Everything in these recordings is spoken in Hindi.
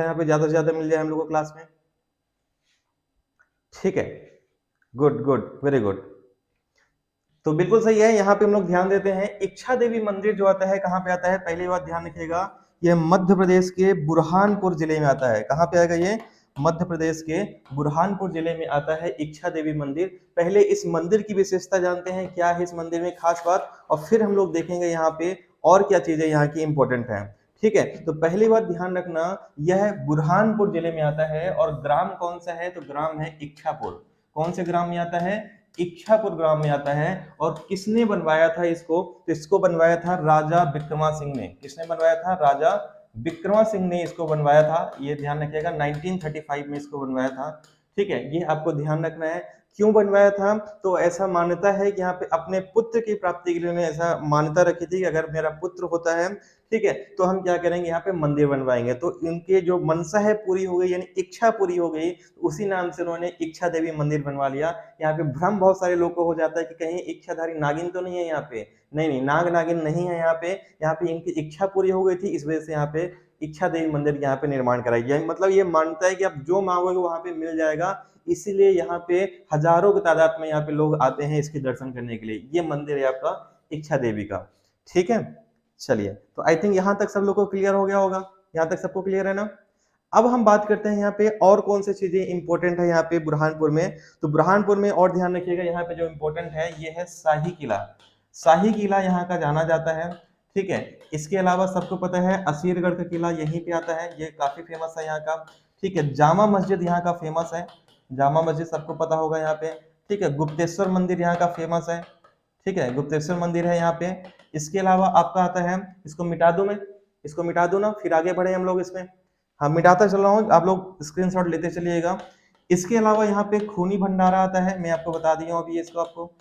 है यहाँ पे ज्यादा से ज्यादा मिल जाए हम लोग को क्लास में। ठीक है, गुड गुड, वेरी गुड। तो बिल्कुल सही है, यहाँ पे हम लोग ध्यान देते हैं। इच्छा देवी मंदिर जो आता है कहाँ पे आता है, पहली बात ध्यान रखिएगा, ये मध्य प्रदेश के बुरहानपुर जिले में आता है। कहाँ पे आएगा ये, मध्य प्रदेश के बुरहानपुर जिले में आता है इच्छा देवी मंदिर। पहले इस मंदिर की विशेषता जानते हैं, क्या है इस मंदिर में खास बात, और फिर हम लोग देखेंगे यहाँ पे और क्या चीजें यहाँ की इंपॉर्टेंट है। ठीक है, तो पहली बात ध्यान रखना, यह बुरहानपुर जिले में आता है और ग्राम कौन सा है, तो ग्राम है इच्छापुर। कौन से ग्राम में आता है, इच्छापुर ग्राम में आता है। और किसने बनवाया था इसको, तो इसको बनवाया था राजा विक्रमासिंह ने। किसने बनवाया था, राजा विक्रमासिंह ने इसको बनवाया था। ये ध्यान रखिएगा 1935 में इसको बनवाया था। ठीक है, ये आपको ध्यान रखना है। क्यों बनवाया था, तो ऐसा मान्यता है कि यहाँ पे अपने पुत्र की प्राप्ति के लिए ऐसा मान्यता रखी थी कि अगर मेरा पुत्र होता है, ठीक है, तो हम क्या करेंगे, यहाँ पे मंदिर बनवाएंगे। तो इनके जो मनसा है पूरी हो गई, यानी इच्छा पूरी हो गई, उसी नाम से उन्होंने इच्छा देवी मंदिर बनवा लिया। यहाँ पे भ्रम बहुत सारे लोगों को हो जाता है कि कहीं इच्छाधारी नागिन तो नहीं है यहाँ पे, नहीं नहीं, नाग नागिन नहीं है यहाँ पे। यहाँ पे इनकी इच्छा पूरी हो गई थी, इस वजह से यहाँ पे इच्छा देवी मंदिर यहाँ पे निर्माण कराई गया। मतलब ये मानता है कि आप जो मांगोगे वहां पे मिल जाएगा, इसीलिए यहाँ पे हजारों की तादाद में यहाँ पे लोग आते हैं इसके दर्शन करने के लिए। ये मंदिर है आपका इच्छा देवी का। ठीक है, चलिए, तो आई थिंक यहाँ तक सब लोग को क्लियर हो गया होगा, यहाँ तक सबको क्लियर है ना। अब हम बात करते हैं यहाँ पे और कौन सी चीजें इंपॉर्टेंट है यहाँ पे बुरहानपुर में। तो बुरहानपुर में और ध्यान रखिएगा, यहाँ पे जो इंपॉर्टेंट है ये है शाही किला। शाही किला यहाँ का जाना जाता है। ठीक है, इसके अलावा सबको पता है असीरगढ़ का किला यहीं पे आता है, ये काफी फेमस है यहाँ का। ठीक है, जामा मस्जिद यहाँ का फेमस है, जामा मस्जिद सबको पता होगा यहाँ पे। ठीक है, गुप्तेश्वर मंदिर यहाँ का फेमस है। ठीक है, गुप्तेश्वर मंदिर है यहाँ पे। इसके अलावा आपका आता है, इसको मिटा दूं मैं, इसको मिटा दूं ना, फिर आगे बढ़े हम लोग इसमें। हाँ, मिटाता चल रहा हूँ, आप लोग स्क्रीनशॉट लेते चलिएगा। इसके अलावा यहाँ पे खूनी भंडारा आता है, मैं आपको बता दिया हूँ अभी इसको आपको।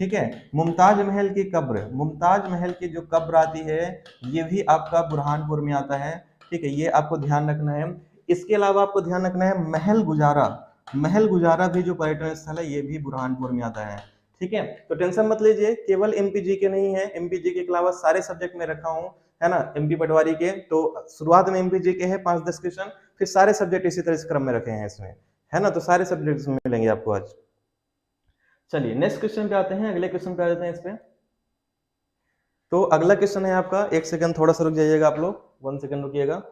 ठीक है, मुमताज महल की कब्र, मुमताज महल की जो कब्र आती है ये भी आपका बुरहानपुर में आता है। ठीक है, ये आपको ध्यान रखना है। इसके अलावा आपको ध्यान रखना है महल गुजारा, महल गुजारा भी जो पर्यटन स्थल है ये भी बुरहानपुर में आता है। ठीक है, तो टेंशन मत लीजिए, केवल एमपीजी के नहीं है, एमपीजी के अलावा सारे सब्जेक्ट में रखा हूँ, है ना, एमपी पटवारी के। तो शुरुआत में एमपीजी के है 5-10 क्वेश्चन, फिर सारे सब्जेक्ट इसी तरह से क्रम में रखे हैं इसमें, है ना, तो सारे सब्जेक्ट मिलेंगे आपको आज। चलिए नेक्स्ट क्वेश्चन पे आते हैं, अगले क्वेश्चन पे आ जाते हैं इस पे। तो अगला क्वेश्चन है आपका, एक सेकंड थोड़ा सा रुक जाइएगा आप लोग, 1 सेकंड रुकिएगा।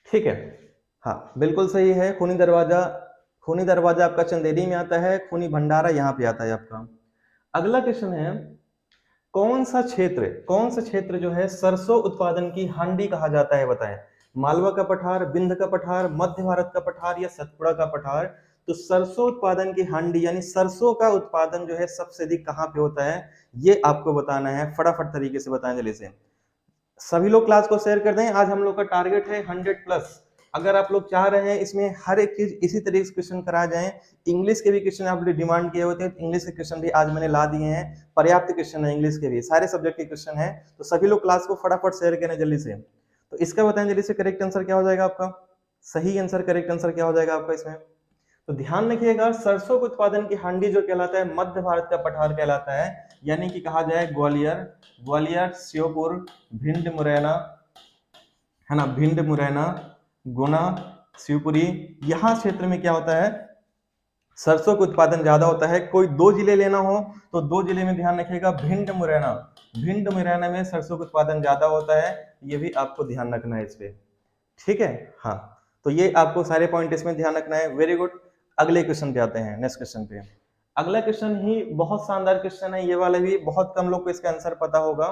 ठीक है, हाँ बिल्कुल सही है, खूनी दरवाजा, खूनी दरवाजा आपका चंदेरी में आता है, खूनी भंडारा यहाँ पे आता है आपका। अगला क्वेश्चन है, कौन सा क्षेत्र, कौन सा क्षेत्र जो है सरसों उत्पादन की हांडी कहा जाता है, बताएं। मालवा का पठार, विंध्य का पठार, मध्य भारत का पठार या सतपुड़ा का पठार। तो सरसों उत्पादन की हांडी यानी सरसों का उत्पादन जो है सबसे अधिक कहाँ पे होता है, ये आपको बताना है, फटाफट तरीके से बताएं जल्दी से। सभी लोग क्लास को शेयर कर दें, आज हम लोग का टारगेट है 100+। अगर आप लोग चाह रहे हैं इसमें हर एक चीज इसी तरीके से क्वेश्चन करा जाए, इंग्लिश के भी क्वेश्चन आप लोग डिमांड किए होते हैं, इंग्लिश के क्वेश्चन भी आज मैंने ला दिए हैं, पर्याप्त क्वेश्चन है इंग्लिश के भी, सारे सब्जेक्ट के क्वेश्चन है। तो सभी लोग क्लास को फटाफट शेयर करें जल्दी से। तो इसका बताएं जल्दी से, करेक्ट आंसर क्या हो जाएगा आपका, सही आंसर, करेक्ट आंसर क्या हो जाएगा आपका इसमें। तो ध्यान रखिएगा, सरसों के उत्पादन की हांडी जो कहलाता है मध्य भारत का पठार कहलाता है, यानी कि कहा जाए ग्वालियर, ग्वालियर, श्योपुर, भिंड, मुरैना, है ना, भिंड, मुरैना, गुना, शिवपुरी, यहाँ क्षेत्र में क्या होता है, सरसों का उत्पादन ज्यादा होता है। कोई 2 जिले लेना हो तो 2 जिले में ध्यान रखिएगा, भिंड, मुरैना, भिंड, मुरैना में सरसों का उत्पादन ज्यादा होता है, ये भी आपको ध्यान रखना है इस पे। ठीक है, हाँ, तो ये आपको सारे पॉइंट इसमें ध्यान रखना है, वेरी गुड। अगले क्वेश्चन पे आते हैं, नेक्स्ट क्वेश्चन पे। अगला क्वेश्चन ही बहुत शानदार क्वेश्चन है, ये वाला भी बहुत कम लोग को इसका आंसर पता होगा।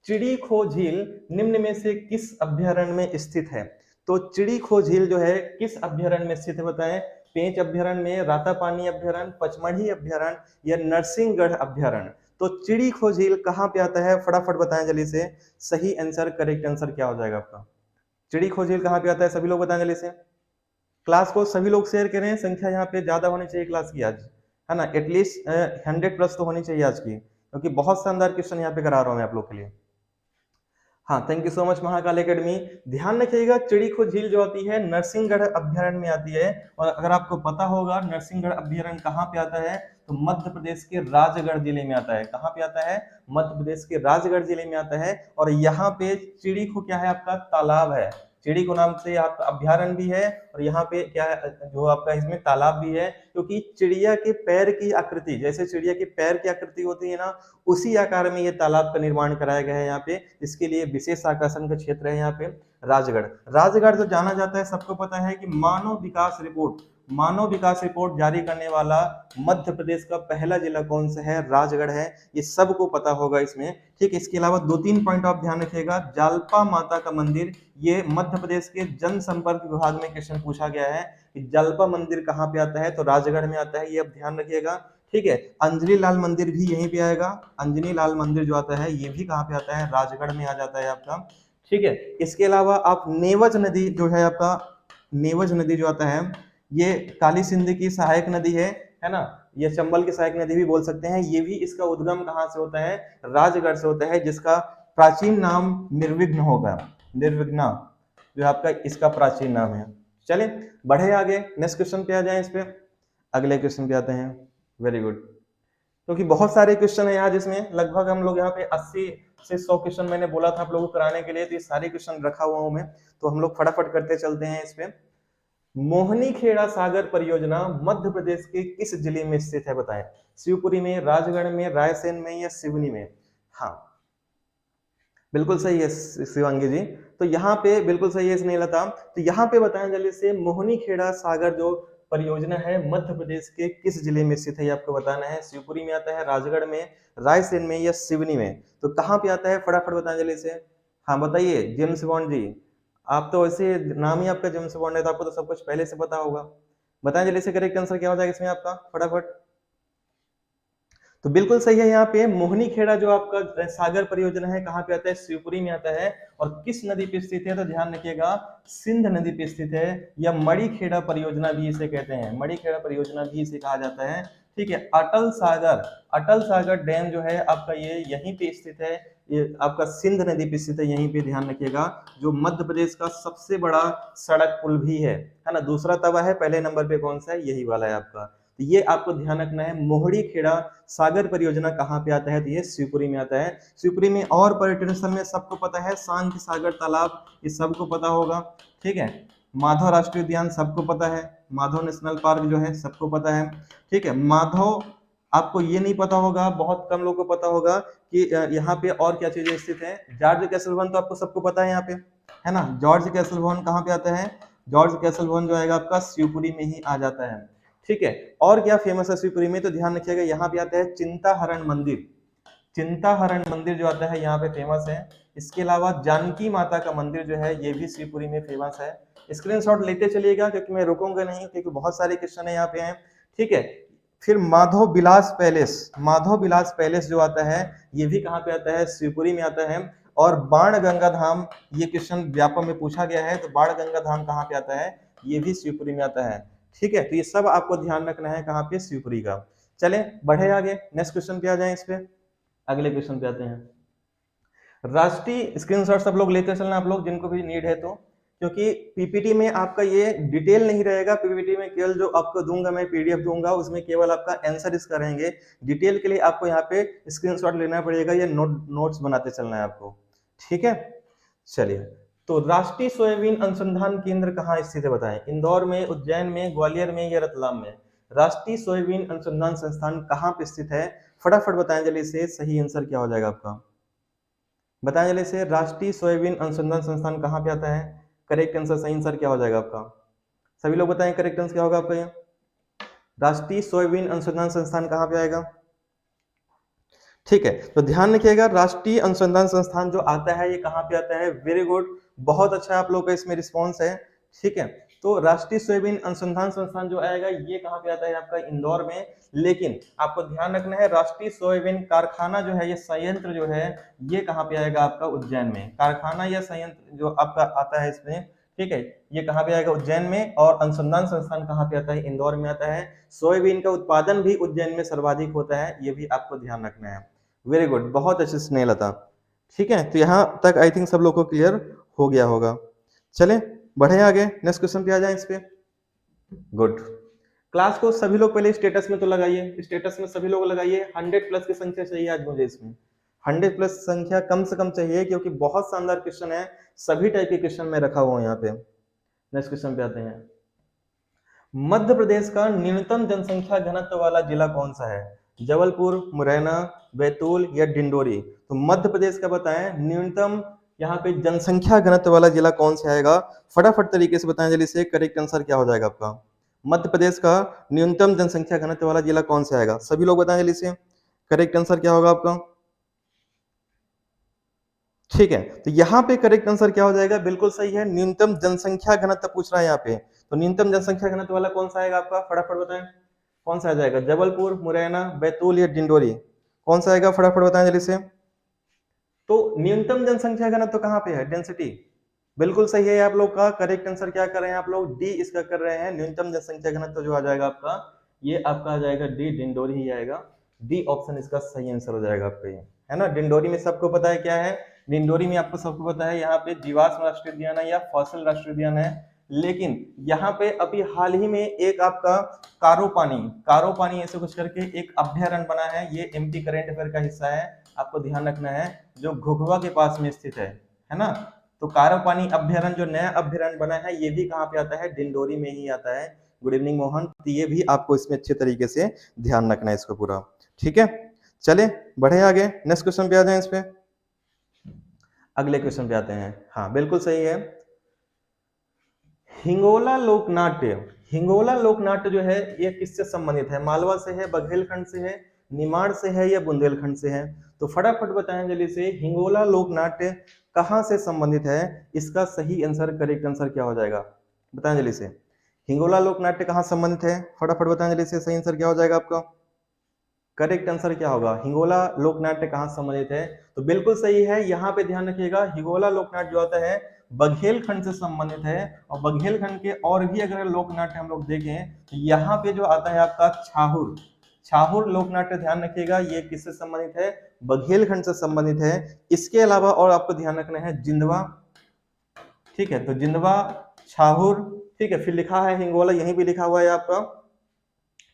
चिड़ीखो झील निम्न में से किस अभ्यारण्य में स्थित है। तो चिड़ीखो झील जो है किस अभ्यारण्य में स्थित है, बताएं। पेंच अभ्यारण्य में, रातापानी अभ्यारण्य, पचमढ़ी अभ्यारण्य या नरसिंहगढ़ अभ्यारण्य। तो चिड़ीखो झील कहाँ पे आता है, फटाफट बताएं जल्दी से, सही आंसर, करेक्ट आंसर क्या हो जाएगा आपका। चिड़ीखो झील कहाँ पे आता है, सभी लोग बताएं जल्दी से। क्लास को सभी लोग शेयर करें, संख्या यहाँ पे ज्यादा होनी चाहिए क्लास की आज, है ना, एटलीस्ट 100+ तो होनी चाहिए आज की, क्योंकि बहुत शानदार क्वेश्चन यहाँ पे करा रहा हूँ मैं आप लोग के लिए। हाँ, thank you so much Mahakal academy. ध्यान रखिएगा, चिड़ीखो झील जो आती है नरसिंहगढ़ अभ्यारण्य में आती है, और अगर आपको पता होगा नरसिंहगढ़ अभ्यारण्य कहाँ पे आता है, तो मध्य प्रदेश के राजगढ़ जिले में आता है। कहाँ पे आता है? मध्य प्रदेश के राजगढ़ जिले में आता है। और यहाँ पे चिड़ीखो क्या है आपका? तालाब है। चिड़ीखो नाम से आपका अभ्यारण्य भी है और यहाँ पे क्या है जो आपका इसमें तालाब भी है, क्योंकि चिड़िया के पैर की आकृति, जैसे चिड़िया के पैर की आकृति होती है ना, उसी आकार में ये तालाब का निर्माण कराया गया है यहाँ पे। इसके लिए विशेष आकर्षण का क्षेत्र है यहाँ पे राजगढ़। राजगढ़ जो जाना जाता है, सबको पता है कि मानव विकास रिपोर्ट जारी करने वाला मध्य प्रदेश का पहला जिला कौन सा है? राजगढ़ है। ये सबको पता होगा इसमें। ठीक है, इसके अलावा 2-3 पॉइंट आप ध्यान रखिएगा। जालपा माता का मंदिर, ये मध्य प्रदेश के जनसंपर्क विभाग में क्वेश्चन पूछा गया है कि जालपा मंदिर कहाँ पे आता है? तो राजगढ़ में आता है, ये आप ध्यान रखिएगा। ठीक है, अंजनी लाल मंदिर भी यहीं पे आएगा। अंजनी लाल मंदिर जो आता है ये भी कहाँ पे आता है? राजगढ़ में आ जाता है आपका। ठीक है, इसके अलावा आप नेवज नदी जो है आपका, नेवज नदी जो आता है ये काली सिंध की सहायक नदी है ना, ये चंबल की सहायक नदी भी बोल सकते हैं। ये भी इसका उद्गम कहाँ से होता है? राजगढ़ से होता है, जिसका प्राचीन नाम निर्विघ्न होगा। निर्विघ्ना जो आपका इसका प्राचीन नाम है। चलिए बढ़े आगे, नेक्स्ट क्वेश्चन पे आ जाए। इस पे अगले क्वेश्चन पे आते हैं। Very good. क्योंकि बहुत सारे क्वेश्चन है यहाँ, जिसमें लगभग हम लोग यहाँ पे 80 से 100 क्वेश्चन मैंने बोला था आप लोगों को कराने के लिए, तो ये सारे क्वेश्चन रखा हुआ हूं मैं, तो हम लोग फटाफट करते चलते हैं इस पे। मोहनी खेड़ा सागर परियोजना मध्य प्रदेश के किस जिले में स्थित है? बताएं। शिवपुरी में, राजगढ़ में, रायसेन में या सिवनी में? हाँ बिल्कुल सही है शिवांगी जी, तो यहाँ पे बिल्कुल सही है स्नेहलता। तो यहाँ पे बताएं जल्दी से, मोहनी खेड़ा सागर जो परियोजना है मध्य प्रदेश के किस जिले में स्थित है? ये आपको बताना है। शिवपुरी में आता है, राजगढ़ में, रायसेन में या सिवनी में? तो कहाँ पे आता है फटाफट बताएं जल्दी से। हाँ बताइए जेम्स बॉन्ड जी, आप तो वैसे नाम ही आपका जेम्स बॉन्ड है, तो आपको तो सब कुछ पहले से पता होगा। बताएं जल्दी से करेक्ट आंसर क्या हो जाएगा इसमें आपका फटाफट। तो बिल्कुल सही है, यहाँ पे मोहनी खेड़ा जो आपका सागर परियोजना है कहाँ पे आता है? शिवपुरी में आता है। और किस नदी पे स्थित है? तो ध्यान रखिएगा, सिंध नदी पे स्थित है, या मड़ी खेड़ा परियोजना भी इसे कहते हैं। मड़ी खेड़ा परियोजना भी इसे कहा जाता है। ठीक है, अटल सागर डैम जो है आपका ये यहीं पे स्थित है, ये आपका सिंध नदी पे स्थित है यहीं पे, ध्यान रखिएगा। जो मध्य प्रदेश का सबसे बड़ा सड़क पुल भी है ना। दूसरा तवा है, पहले नंबर पे कौन सा है? यही वाला है आपका। तो ये आपको ध्यान रखना है। मोहड़ी खेड़ा सागर परियोजना कहाँ पे आता है? तो ये शिवपुरी में आता है। शिवपुरी में और पर्यटन स्थल में सबको पता है, शांति सागर तालाब, ये सबको पता होगा। ठीक है, माधव राष्ट्रीय उद्यान सबको पता है, माधव नेशनल पार्क जो है सबको पता है। ठीक है, माधव, आपको ये नहीं पता होगा, बहुत कम लोगों को पता होगा कि यहाँ पे और क्या चीजें स्थित है। जॉर्ज कैसल भवन तो आपको सबको पता है यहाँ पे, है ना। जॉर्ज कैसल भवन कहाँ पे आता है? जॉर्ज कैसल भवन जो आएगा आपका शिवपुरी में ही आ जाता है। ठीक है, और क्या फेमस है शिवपुरी में? तो ध्यान रखिएगा, यहाँ पे आता है चिंताहरण मंदिर। चिंताहरण मंदिर जो आता है यहाँ पे फेमस है। इसके अलावा जानकी माता का मंदिर जो है ये भी शिवपुरी में फेमस है। स्क्रीनशॉट लेते चलिएगा, क्योंकि मैं रुकूंगा नहीं, क्योंकि बहुत सारे क्वेश्चन है यहाँ पे हैं। ठीक है, फिर माधव विलास पैलेस जो आता है ये भी कहाँ पे आता है? शिवपुरी में आता है। और बाण गंगा धाम, ये क्वेश्चन व्यापक में पूछा गया है, तो बाण गंगा धाम कहाँ पे आता है? ये भी शिवपुरी में आता है। ठीक है, तो ये सब आपको ध्यान रखना है कहाँ पे? शिवपुरी का। चले बढ़े आगे, नेक्स्ट क्वेश्चन पे आ जाए। इस पे अगले क्वेश्चन पे आते हैं। राष्ट्रीय स्क्रीनशॉट सब लोग लेते चलना आप लोग, जिनको भी नीड है तो, क्योंकि पीपीटी में आपका ये डिटेल नहीं रहेगा। पीपीटी में केवल जो आपको दूंगा मैं पीडीएफ दूंगा, उसमें केवल आपका आंसर इसका रहेंगे। डिटेल के लिए आपको यहाँ पे स्क्रीनशॉट लेना पड़ेगा, या नोट्स बनाते चलना है आपको। ठीक है, चलिए। तो राष्ट्रीय सोयाबीन अनुसंधान केंद्र कहाँ स्थित है? बताएं। इंदौर में, उज्जैन में, ग्वालियर में या रतलाम में? राष्ट्रीय सोयाबीन अनुसंधान संस्थान कहाँ पे स्थित है? फटाफट बताएं जल्दी से, सही आंसर क्या हो जाएगा आपका? बताएं जल्दी से, राष्ट्रीय सोयाबीन अनुसंधान संस्थान कहाँ पे आता है? करेक्ट आंसर, सही आंसर क्या हो जाएगा आपका? सभी लोग बताएं करेक्ट आंसर क्या होगा आपका? ये राष्ट्रीय सोयाबीन अनुसंधान संस्थान कहाँ पे आएगा? ठीक है, तो ध्यान रखिएगा, राष्ट्रीय अनुसंधान संस्थान जो आता है ये कहाँ पे आता है? वेरी गुड, बहुत अच्छा आप लोग का इसमें रिस्पॉन्स है। ठीक है, तो राष्ट्रीय सोयाबीन अनुसंधान संस्थान जो आएगा ये कहाँ पे आता है? आपका इंदौर में। लेकिन आपको ध्यान रखना है, राष्ट्रीय सोयाबीन कारखाना जो है, ये संयंत्र जो है, ये कहाँ पे आएगा? आपका उज्जैन में। कारखाना या संयंत्र जो आपका आता है इसमें, ठीक है, ये कहाँ पे आएगा? उज्जैन में। और अनुसंधान संस्थान कहाँ पे आता है? इंदौर में आता है। सोयाबीन का उत्पादन भी उज्जैन में सर्वाधिक होता है, ये भी आपको ध्यान रखना है। वेरी गुड, बहुत अच्छे स्नेहलता। ठीक है, तो यहाँ तक आई थिंक सब लोग को क्लियर हो गया होगा। चलें बढ़े आगे, नेक्स्ट क्वेश्चन पे आ जाए इस पे। गुड। क्लास को सभी लोग पहले स्टेटस में तो लगाइए, स्टेटस में सभी लोग लगाइए। 100 प्लस की संख्या चाहिए आज मुझे इसमें, 100 प्लस संख्या कम से कम चाहिए, क्योंकि बहुत शानदार क्वेश्चन है, सभी टाइप के क्वेश्चन में रखा हुआ है यहाँ पे। नेक्स्ट क्वेश्चन पे आते हैं। मध्य प्रदेश का न्यूनतम जनसंख्या घनत्व वाला जिला कौन सा है? जबलपुर, मुरैना, बैतूल या डिंडोरी? तो मध्य प्रदेश का बताएं न्यूनतम यहाँ पे जनसंख्या घनत्व वाला जिला कौन सा आएगा? फटाफट तरीके से बताएं जल्दी से, करेक्ट आंसर क्या हो जाएगा आपका? मध्य प्रदेश का न्यूनतम जनसंख्या घनत्व वाला जिला कौन सा आएगा? सभी लोग बताएं जल्दी से, करेक्ट आंसर क्या होगा आपका? ठीक है, तो यहाँ पे करेक्ट आंसर क्या हो जाएगा? बिल्कुल सही है, न्यूनतम जनसंख्या घनत्व पूछ रहा है यहाँ पे। तो न्यूनतम जनसंख्या घनत्व वाला कौन सा आएगा आपका? फटाफट बताएं, कौन सा आ जाएगा? जबलपुर, मुरैना, बैतूल या डिंडोरी? कौन सा आएगा? फटाफट बताएं जल्दी से। तो न्यूनतम जनसंख्या घनत्व कहाँ पे है? डेंसिटी। बिल्कुल सही है आप लोग का, करेक्ट आंसर क्या कर रहे हैं आप लोग? डी इसका कर रहे हैं। न्यूनतम जनसंख्या घनत्व जो आ जाएगा आपका, ये आपका आ जाएगा डी, डिंडोरी ही आएगा। डी ऑप्शन इसका सही आंसर हो जाएगा आपका, ये है ना। डिंडोरी में सबको पता है क्या है? डिंडोरी में आपको सबको पता है यहाँ पे जीवाश्म राष्ट्रीय उद्यान है या फॉसिल राष्ट्रीय उद्यान है। लेकिन यहाँ पे अभी हाल ही में एक आपका कारो पानी ऐसे कुछ करके एक अभ्यारण्य बना है, ये एमपी करंट अफेयर का हिस्सा है, आपको ध्यान रखना है, जो घुघुआ के पास में स्थित है ना। तो कारो पानी अभ्यारण्य जो नया अभ्यारण्य बना है, ये भी कहाँ पे आता है? डिंडोरी में ही आता है। गुड इवनिंग मोहन, तो ये भी आपको इसमें अच्छे तरीके से ध्यान रखना है इसको पूरा, ठीक है। चले बढ़े आगे, नेक्स्ट क्वेश्चन पे आ जाए। इस पे अगले क्वेश्चन पे आते हैं। हाँ बिल्कुल सही है। हिंगोला लोकनाट्य जो है ये किससे संबंधित है? मालवा से है, बघेलखंड से है, निमाड़ से है या बुंदेलखंड से है? तो फटाफट बताएं जल्दी से, हिंगोला लोकनाट्य कहां से संबंधित है? इसका सही आंसर, करेक्ट आंसर क्या हो जाएगा? बताएं जल्दी से, हिंगोला लोकनाट्य कहां संबंधित है? फटाफट बताएं जल्दी से, सही आंसर क्या हो जाएगा आपका? करेक्ट आंसर क्या होगा? हिंगोला लोकनाट्य कहां संबंधित है? तो बिल्कुल सही है, यहाँ पे ध्यान रखिएगा, हिंगोला लोकनाट्य जो आता है बघेलखंड से संबंधित है। और बघेलखंड के और भी अगर लोकनाट्य हम लोग देखें तो यहाँ पे जो आता है आपका छाहूर लोकनाट्य, ध्यान रखिएगा, ये किससे संबंधित है? बघेलखंड से संबंधित है। इसके अलावा और आपको ध्यान रखना है जिंदवा, ठीक है, तो जिंदवा, छाहूर, ठीक है, फिर लिखा है हिंगोला, यहीं भी लिखा हुआ है आपका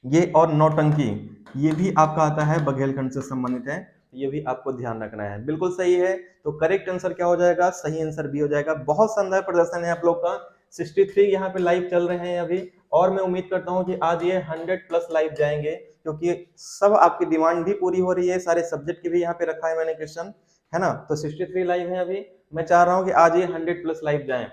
ये, और नौटंकी, ये भी आपका आता है बघेलखंड से संबंधित है, ये भी आपको ध्यान रखना है। बिल्कुल सही है, तो करेक्ट आंसर क्या हो जाएगा? सही आंसर भी हो जाएगा। बहुत शानदार प्रदर्शन है आप लोग का, 63 यहाँ पे लाइव चल रहे हैं अभी, और मैं उम्मीद करता हूँ कि आज ये 100 प्लस लाइव जाएंगे, क्योंकि सब आपकी डिमांड भी पूरी हो रही है, सारे सब्जेक्ट के भी यहाँ पे रखा है मैंने क्वेश्चन, है ना। तो 63 लाइव है अभी, मैं चाह रहा हूँ कि आज ये 100 प्लस लाइव जाए,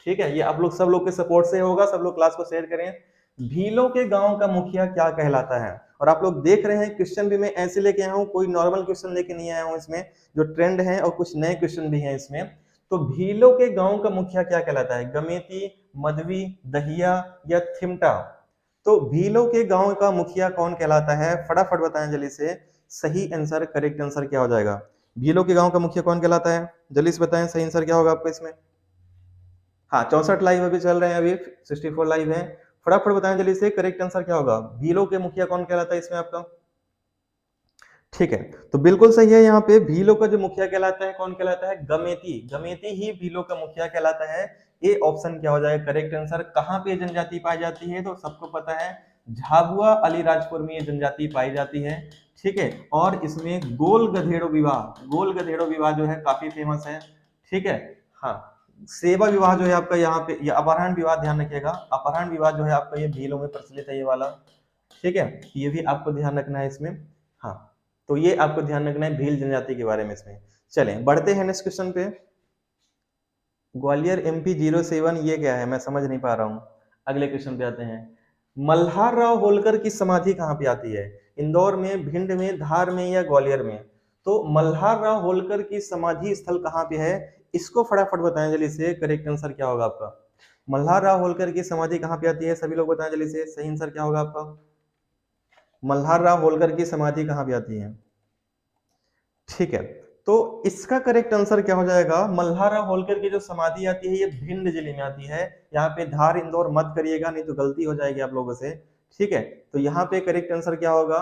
ठीक है। ये आप लोग सब लोग के सपोर्ट से होगा, सब लोग क्लास को शेयर करें। भीलों के गांव का मुखिया क्या कहलाता है? और आप लोग देख रहे हैं क्वेश्चन भी मैं ऐसे लेके आया हूँ, कोई नॉर्मल क्वेश्चन लेके नहीं आया हूँ, इसमें जो ट्रेंड है और कुछ नए क्वेश्चन भी हैं इसमें। तो भीलों के गांव का मुखिया क्या कहलाता है? गमेती, मधवी, दहिया या थिमटा? तो भीलों के गांव का मुखिया कौन कहलाता है? फटाफट बताएं जल्दी से, सही आंसर, करेक्ट आंसर क्या हो जाएगा? भीलों के गांव का मुखिया कौन कहलाता है? जल्दी से बताएं, सही आंसर क्या होगा आपका इसमें? हाँ 64 लाइव अभी चल रहे हैं, अभी 64 लाइव है। फटाफट बताएं जल्दी से, करेक्ट आंसर क्या होगा? भीलों के मुखिया कौन कहलाता है इसमें आपका? ठीक है, तो बिल्कुल सही है, यहाँ पे भीलों का जो मुखिया कहलाता है कौन कहलाता है? गमेती ही भीलों का मुखिया कहलाता है। ए ऑप्शन क्या हो जाएगा करेक्ट आंसर? कहाँ पे जनजाति पाई जाती है? तो सबको पता है, झाबुआ अलीराजपुर में ये जनजाति पाई जाती है, ठीक है। और इसमें गोल गधेड़ो विवाह जो है काफी फेमस है, ठीक है। हाँ, सेवा विवाह जो है आपका यहाँ पे, ये अपहरण विवाह, ध्यान रखिएगा, अपहरण विवाह जो है आपका ये भीलों में प्रचलित है, ये वाला, ठीक है, ये भी आपको ध्यान रखना है इसमें। हाँ, तो ये आपको ध्यान रखना है भील जनजाति के बारे में इसमें। चलें बढ़ते हैं नेक्स्ट क्वेश्चन पे। ग्वालियर MP 07 ये क्या है? मैं समझ नहीं पा रहा हूँ। अगले क्वेश्चन पे आते हैं। मल्हार राव होलकर की समाधि कहाँ पे आती है? इंदौर में, भिंड में, धार में या ग्वालियर में? तो मल्हार राव होलकर की समाधि स्थल कहाँ पे है? इसको फटाफट बताएं जल्दी से, करेक्ट आंसर क्या होगा आपका? मल्हार राव होलकर की समाधि कहाँ पे आती है? सभी लोग बताएं जल्दी से, सही आंसर क्या होगा आपका? मल्हार राव होलकर की समाधि कहाँ पे आती है? ठीक है, तो इसका करेक्ट आंसर क्या हो जाएगा? मल्हार राव होलकर की जो समाधि आती है ये भिंड जिले में आती है। यहाँ पे धार इंदौर मत करिएगा, नहीं तो गलती हो जाएगी आप लोगों से, ठीक है। तो यहाँ पे करेक्ट आंसर क्या होगा?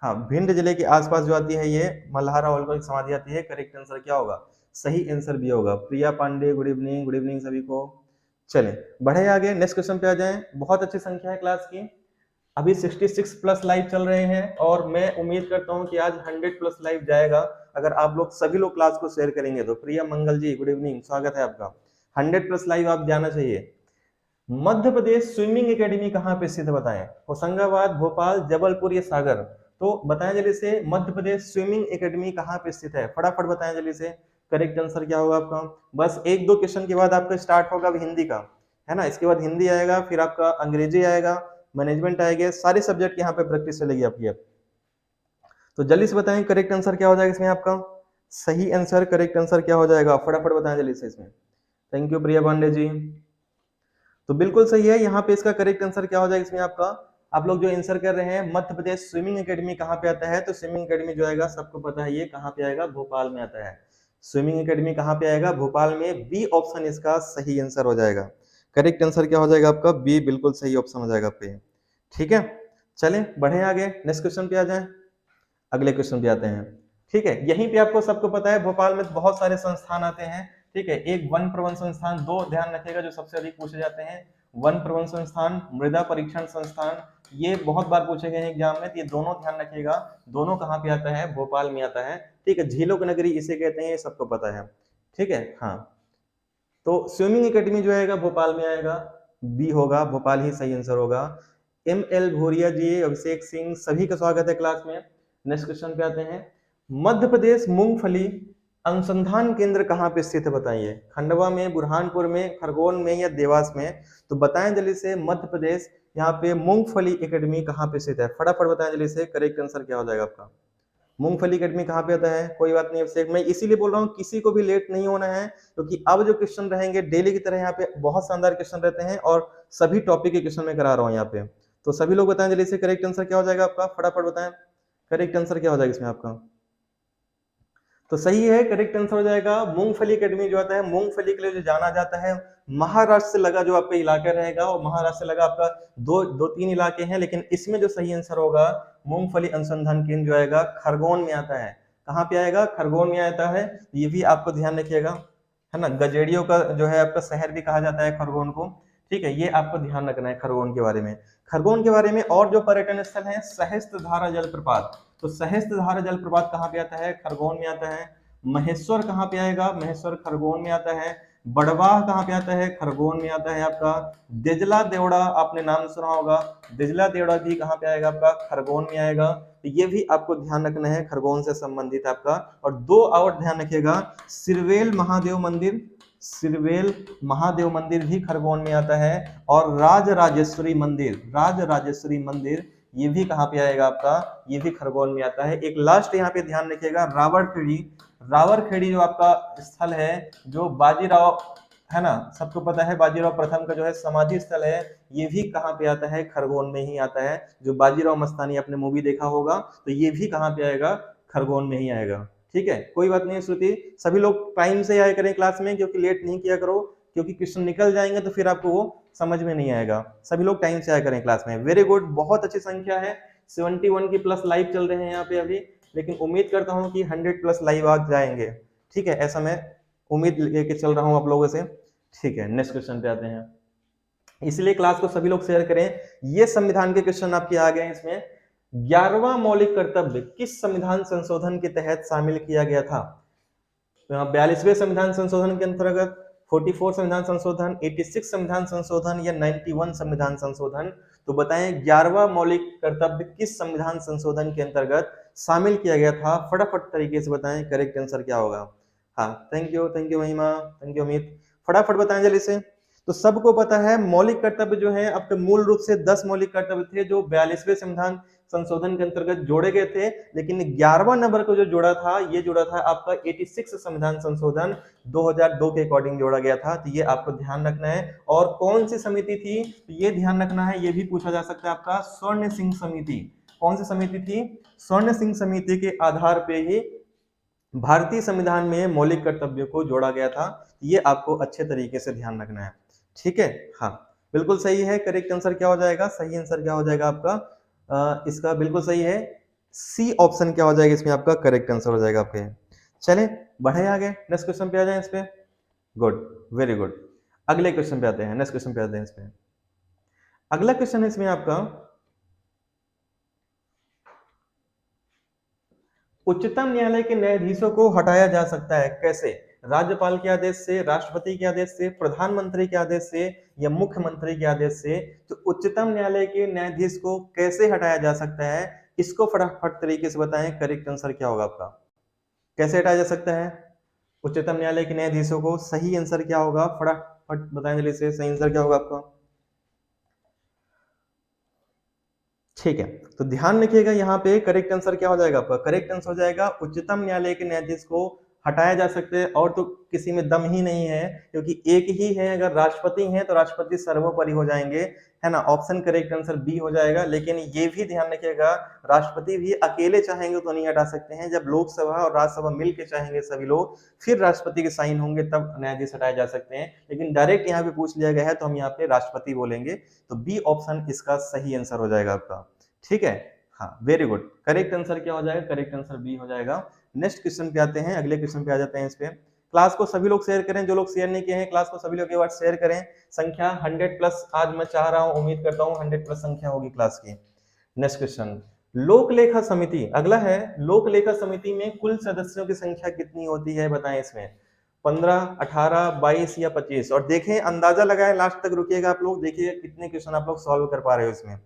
हाँ, भिंड जिले के आसपास जो आती है ये मल्हार राव होलकर की समाधि आती है। करेक्ट आंसर क्या होगा? सही आंसर भी होगा। प्रिया पांडे, गुड इवनिंग सभी को। चलें बढ़े आगे, नेक्स्ट क्वेश्चन पे आ जाएं। बहुत अच्छी संख्या है क्लास की, अभी 66 प्लस लाइव चल रहे हैं और मैं उम्मीद करता हूं कि आज 100 प्लस लाइव जाएगा अगर आप लोग सभी लोग क्लास को शेयर करेंगे तो। प्रिया मंगल जी गुड इवनिंग, स्वागत है आपका। 100 प्लस लाइव आप जाना चाहिए। मध्य प्रदेश स्विमिंग एकेडमी कहाँ पे स्थित है बताएं? होशंगाबाद, भोपाल, जबलपुर या सागर? तो बताएं जल्दी से, मध्य प्रदेश स्विमिंग एकेडमी कहाँ पे स्थित है? फटाफट बताएं जल्दी से। करेक्ट आंसर क्या होगा आपका? बस एक दो क्वेश्चन के बाद आपका स्टार्ट होगा अब हिंदी का, है ना। इसके बाद हिंदी आएगा, फिर आपका अंग्रेजी आएगा, मैनेजमेंट आएगा, सारे सब्जेक्ट यहाँ पे प्रैक्टिस चलेगी आपकी अब। तो जल्दी से बताएं करेक्ट आंसर क्या हो जाएगा इसमें आपका? सही आंसर, करेक्ट आंसर क्या हो जाएगा? फटाफट बताएं जल्दी से इसमें। थैंक यू प्रिया पांडे जी। तो बिल्कुल सही है। यहाँ पे इसका करेक्ट आंसर क्या हो जाएगा इसमें आपका? आप लोग जो आंसर कर रहे हैं मध्य प्रदेश स्विमिंग एकेडमी कहाँ पे आता है, तो स्विमिंग एकेडमी जो आएगा सबको पता है ये कहाँ पे आएगा, भोपाल में आता है। स्विमिंग एकेडमी कहाँ पे आएगा? भोपाल में। बी ऑप्शन इसका सही आंसर हो जाएगा। करेक्ट आंसर क्या हो जाएगा आपका? बी बिल्कुल सही ऑप्शन हो जाएगा आपका। ठीक है, चलें बढ़े आगे, नेक्स्ट क्वेश्चन पे आ जाए, अगले क्वेश्चन पे आते हैं। ठीक है, यहीं पे आपको सबको पता है भोपाल में बहुत सारे संस्थान आते हैं। ठीक है, एक वन प्रबंध संस्थान, दो ध्यान रखिएगा जो सबसे अधिक पूछे जाते हैं, वन प्रबंध संस्थान, मृदा परीक्षण संस्थान, ये बहुत बार पूछे गए हैं एग्जाम में, तो ये दोनों ध्यान रखिएगा। दोनों कहाँ पे आता है? भोपाल में आता है। ठीक है, झीलों की नगरी इसे कहते हैं, ये सबको पता है। ठीक है, हाँ, तो स्विमिंग एकेडमी जो आएगा भोपाल में आएगा, बी होगा, भोपाल ही सही आंसर होगा। ML भूरिया जी, अभिषेक सिंह, सभी का स्वागत है क्लास में। नेक्स्ट क्वेश्चन पे आते हैं। मध्य प्रदेश मूंगफली अनुसंधान केंद्र कहाँ पे स्थित है बताइए? खंडवा में, बुरहानपुर में, खरगोन में या देवास में? तो बताएं जल्दी से, मध्य प्रदेश यहाँ पे मूंगफली एकेडमी कहाँ पे स्थित है? फटाफट बताएं जल्दी से, करेक्ट आंसर क्या हो जाएगा आपका? मूंगफली एकेडमी कहाँ पे आता है? कोई बात नहीं अभिषेक, मैं इसीलिए बोल रहा हूँ किसी को भी लेट नहीं होना है, क्योंकि अब जो क्वेश्चन रहेंगे डेली की तरह यहाँ पे बहुत शानदार क्वेश्चन रहते हैं और सभी टॉपिक के क्वेश्चन में करा रहा हूँ यहाँ पे। तो सभी लोग बताएं जल्दी से करेक्ट आंसर क्या हो जाएगा आपका? फटाफट बताएं करेक्ट आंसर क्या हो जाएगा इसमें आपका? तो सही है, करेक्ट आंसर हो जाएगा मूंगफली एकेडमी जो आता है, मूंगफली के लिए जो जाना जाता है। महाराष्ट्र से लगा जो आपका इलाका रहेगा, और महाराष्ट्र से लगा आपका दो तीन इलाके हैं, लेकिन इसमें जो सही आंसर होगा मूंगफली अनुसंधान केंद्र जो आएगा खरगोन में आता है। कहाँ पे आएगा? खरगोन में आता है। ये भी आपको ध्यान रखिएगा, है ना। गजेड़ियों का जो है आपका शहर भी कहा जाता है खरगोन को। ठीक है, ये आपको ध्यान रखना है खरगोन के बारे में। खरगोन के बारे में और जो पर्यटन स्थल है, सहस्त्रधारा जलप्रपात। तो सहस्त्रधारा जलप्रपात कहाँ पे आता है? खरगोन में आता है। महेश्वर कहाँ पे आएगा? महेश्वर खरगोन में आता है। बड़वाह कहाँ पे आता है? खरगोन में आता है आपका। दिजला देवड़ा आपने नाम सुना होगा, दिजला देवड़ा भी कहाँ पे आएगा आपका? खरगोन में आएगा। तो ये भी आपको ध्यान रखना है, खरगोन से संबंधित आपका। और दो और ध्यान रखिएगा, सिरवेल महादेव मंदिर, सिरवेल महादेव मंदिर भी खरगोन में आता है। और राजराजेश्वरी मंदिर, राजराजेश्वरी मंदिर ये भी कहाँ पे आएगा आपका? ये भी खरगोन में आता है। एक लास्ट यहाँ पे ध्यान रखिएगा, रावरखेड़ी, रावरखेड़ी जो आपका स्थल है, जो बाजीराव, है ना, सबको पता है बाजीराव प्रथम का जो है समाधि स्थल है, ये भी कहाँ पे आता है? खरगोन में ही आता है। जो बाजीराव मस्तानी आपने मूवी देखा होगा, तो ये भी कहाँ पे आएगा? खरगोन में ही आएगा। ठीक है, कोई बात नहीं श्रुति, सभी लोग टाइम से आया करें क्लास में, क्योंकि लेट नहीं किया करो, क्योंकि क्वेश्चन निकल जाएंगे तो फिर आपको वो समझ में नहीं आएगा। सभी लोग टाइम से आया करें क्लास में। वेरी गुड, बहुत अच्छी संख्या है, 71 की प्लस लाइव चल रहे हैं यहाँ पे अभी, लेकिन उम्मीद करता हूँ कि 100 प्लस लाइव आ जाएंगे। ठीक है, ऐसा मैं उम्मीद लेके चल रहा हूँ आप लोगों से। ठीक है, नेक्स्ट क्वेश्चन पे आते हैं। इसलिए क्लास को सभी लोग शेयर करें। ये संविधान के क्वेश्चन आपके आ गए। इसमें 11वां मौलिक कर्तव्य किस संविधान संशोधन के तहत शामिल किया गया था? तो यहाँ 42वें संविधान संशोधन के अंतर्गत, 44 संविधान संशोधन, 86 संविधान संशोधन या 91 संविधान संशोधन? तो बताएं 11वां मौलिक कर्तव्य किस संविधान संशोधन के अंतर्गत शामिल किया गया था? फटाफट तरीके से बताएं, करेक्ट आंसर क्या होगा? हाँ, थैंक यू महिमा, थैंक यू अमित, फटाफट बताएं जल्दी से। तो सबको पता है मौलिक कर्तव्य जो है आपके मूल रूप से 10 मौलिक कर्तव्य थे, जो 42वें संविधान संशोधन के अंतर्गत जोड़े गए थे, लेकिन 11वां नंबर को जो जोड़ा था, ये जोड़ा था आपका 86 संविधान संशोधन 2002 के अकॉर्डिंग जोड़ा गया था। तो ये आपको ध्यान रखना है। और कौन सी समिति थी? तो ये ध्यान रखना है, ये भी पूछा जा सकता है आपका, स्वर्ण सिंह समिति। कौन सी समिति थी? स्वर्ण सिंह समिति के आधार पे ही भारतीय संविधान में मौलिक कर्तव्यों को जोड़ा गया था। ये आपको अच्छे तरीके से ध्यान रखना है। ठीक है, हाँ बिल्कुल सही है। करेक्ट आंसर क्या हो जाएगा? सही आंसर क्या हो जाएगा आपका? इसका बिल्कुल सही है, सी ऑप्शन क्या हो जाएगा इसमें आपका? करेक्ट आंसर हो जाएगा आपके। चलें बढ़े आगे, नेक्स्ट क्वेश्चन पे आ जाए इस पे। गुड, वेरी गुड, अगले क्वेश्चन पे आते हैं, नेक्स्ट क्वेश्चन पे आते हैं इसमें। अगला क्वेश्चन है इसमें आपका, उच्चतम न्यायालय के न्यायाधीशों को हटाया जा सकता है कैसे? राज्यपाल के आदेश से, राष्ट्रपति के आदेश से, प्रधानमंत्री के आदेश से या मुख्यमंत्री के आदेश से। तो उच्चतम न्यायालय के न्यायाधीश को कैसे हटाया जा सकता है, इसको फटाफट तरीके से बताएं। करेक्ट आंसर क्या होगा आपका? कैसे हटाया जा सकता है उच्चतम न्यायालय के न्यायाधीशों को? सही आंसर क्या होगा? फटाफट बताएं जल्दी से, सही आंसर क्या होगा आपका? ठीक है, तो ध्यान रखिएगा यहाँ पे करेक्ट आंसर क्या हो जाएगा आपका? करेक्ट आंसर हो जाएगा उच्चतम न्यायालय के न्यायाधीश को हटाया जा सकते हैं, और तो किसी में दम ही नहीं है, क्योंकि एक ही है। अगर राष्ट्रपति हैं तो राष्ट्रपति सर्वोपरि हो जाएंगे, है ना। ऑप्शन करेक्ट आंसर बी हो जाएगा। लेकिन ये भी ध्यान रखिएगा, राष्ट्रपति भी अकेले चाहेंगे तो नहीं हटा सकते हैं। जब लोकसभा और राज्यसभा मिलकर चाहेंगे सभी लोग, फिर राष्ट्रपति के साइन होंगे, तब न्यायाधीश हटाए जा सकते हैं। लेकिन डायरेक्ट यहाँ पे पूछ लिया गया है तो हम यहाँ पे राष्ट्रपति बोलेंगे। तो बी ऑप्शन इसका सही आंसर हो जाएगा आपका। ठीक है, हाँ, वेरी गुड। करेक्ट आंसर क्या हो जाएगा? करेक्ट आंसर बी हो जाएगा। नेक्स्ट क्वेश्चन पे आते हैं, अगले क्वेश्चन पे आ जाते हैं। इस पे क्लास को सभी लोग शेयर करें, जो लोग शेयर नहीं किए हैं क्लास को सभी लोग एक बार शेयर करें। संख्या 100 प्लस आज मैं चाह रहा हूं, उम्मीद करता हूं 100 प्लस संख्या होगी क्लास की। नेक्स्ट क्वेश्चन, लोक लेखा समिति, अगला है लोक लेखा समिति में कुल सदस्यों की संख्या कितनी होती है, बताएं इसमें। 15, 18, 22 या 25? और देखें, अंदाजा लगाएं, लास्ट तक रुकिएगा आप लोग, देखिए कितने क्वेश्चन आप लोग सॉल्व कर पा रहे हो इसमें।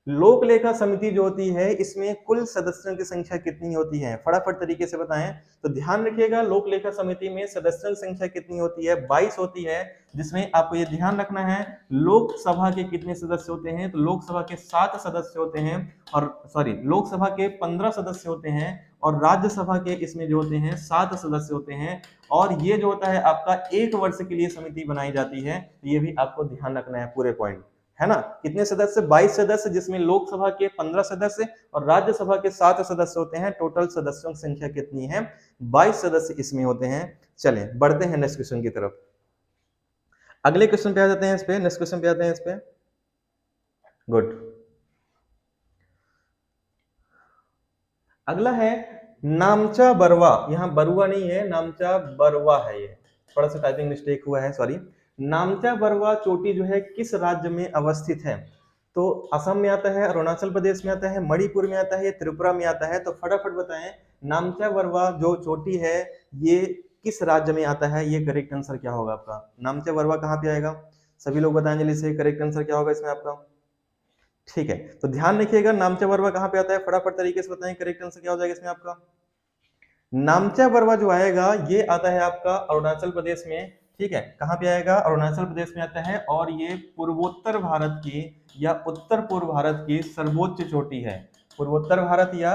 लोक लेखा समिति जो होती है, इसमें कुल सदस्यों की संख्या कितनी होती है? फटाफट तरीके से बताएं। तो ध्यान रखिएगा, लोक लेखा समिति में सदस्यों की संख्या कितनी होती है? 22 होती है, जिसमें आपको ये ध्यान रखना है लोकसभा के कितने सदस्य होते हैं। तो लोकसभा के 7 सदस्य होते हैं, और सॉरी, लोकसभा के 15 सदस्य होते हैं, और राज्यसभा के इसमें जो होते हैं 7 सदस्य होते हैं। और ये जो होता है आपका 1 वर्ष के लिए समिति बनाई जाती है। ये भी आपको ध्यान रखना है पूरे पॉइंट, है ना। कितने सदस्य? 22 सदस्य, जिसमें लोकसभा के 15 सदस्य और राज्यसभा के 7 सदस्य होते हैं। टोटल सदस्यों की संख्या कितनी है? 22 सदस्य इसमें होते हैं। चलें बढ़ते हैं नेक्स्ट क्वेश्चन की तरफ। अगले क्वेश्चन पे आ जाते हैं। इस पे नेक्स्ट क्वेश्चन पे आते हैं। इस पे गुड। अगला है नामचा बरवा, यहाँ बरुआ नहीं है, नामचा बरवा है। ये थोड़ा सा टाइपिंग मिस्टेक हुआ है, सॉरी। नामचा बरवा चोटी जो है किस राज्य में अवस्थित है? तो असम में आता है, अरुणाचल प्रदेश में आता है, मणिपुर में आता है, त्रिपुरा में आता है। तो फटाफट बताएं, नामचा बरवा जो चोटी है ये किस राज्य में आता है? ये करेक्ट आंसर क्या होगा आपका? नामचा बरवा कहाँ पे आएगा? सभी लोग बताएं जल्दी से, करेक्ट आंसर क्या होगा इसमें आपका? ठीक है, तो ध्यान रखिएगा, नामचा बरवा कहाँ पे आता है? फटाफट तरीके से बताएं, करेक्ट आंसर क्या हो जाएगा इसमें आपका? नामचा बरवा जो आएगा ये आता है आपका अरुणाचल प्रदेश में। ठीक है, कहाँ पे आएगा? अरुणाचल प्रदेश में आता है। और ये पूर्वोत्तर भारत की या उत्तर पूर्व भारत की सर्वोच्च चोटी है। पूर्वोत्तर भारत या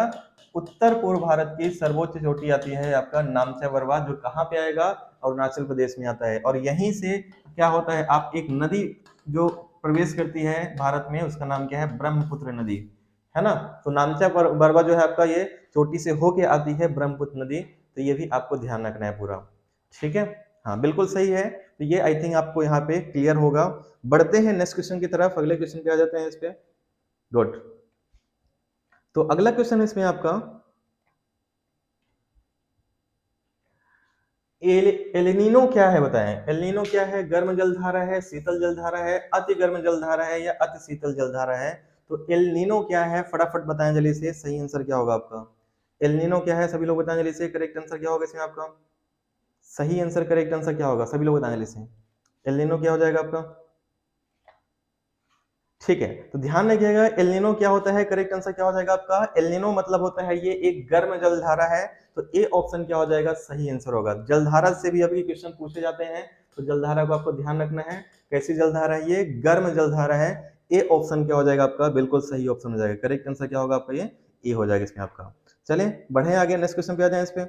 उत्तर पूर्व भारत की सर्वोच्च चोटी आती है आपका नामचा बरवा, जो कहाँ पे आएगा? अरुणाचल प्रदेश में आता है। और यहीं से क्या होता है, आप एक नदी जो प्रवेश करती है भारत में, उसका नाम क्या है? ब्रह्मपुत्र नदी, है ना। तो नामचा बरवा जो है आपका ये चोटी से होके आती है ब्रह्मपुत्र नदी। तो ये भी आपको ध्यान रखना है पूरा। ठीक है, हाँ बिल्कुल सही है। तो ये आई थिंक आपको यहाँ पे क्लियर होगा। बढ़ते हैं नेक्स्ट क्वेश्चन की तरफ, अगले क्वेश्चन पे आ जाते हैं। इस पे गुड। तो अगला क्वेश्चन है इसमें आपका, एलिनीनो क्या है, बताएं। एलिनीनो क्या है? गर्म जलधारा है, शीतल जलधारा है, अति गर्म जलधारा है या अति शीतल जलधारा है? तो एलिनीनो क्या है? फटाफट बताएं जल्दी से, सही आंसर क्या होगा आपका? एलिनीनो क्या है? सभी लोग बताएं जल्दी से, करेक्ट आंसर क्या होगा इसमें आपका? सही आंसर, करेक्ट आंसर क्या होगा? सभी लोग बताएं जल्दी से, एलिनीनो क्या हो जाएगा आपका? ठीक है, तो ध्यान रखिएगा, एल नीनो क्या होता है? करेक्ट आंसर क्या हो जाएगा आपका? एल नीनो मतलब होता है ये एक गर्म जलधारा है। तो ए ऑप्शन क्या हो जाएगा? सही आंसर होगा। जलधारा से भी अभी क्वेश्चन पूछे जाते हैं, तो जलधारा को आपको ध्यान रखना है। कैसी जलधारा है ये? गर्म जलधारा है। ए ऑप्शन क्या हो जाएगा आपका? बिल्कुल सही ऑप्शन हो जाएगा। करेक्ट आंसर क्या होगा आपका? ये ए हो जाएगा इसमें आपका। चलें बढ़े आगे, नेक्स्ट क्वेश्चन पे आ जाए इस पे।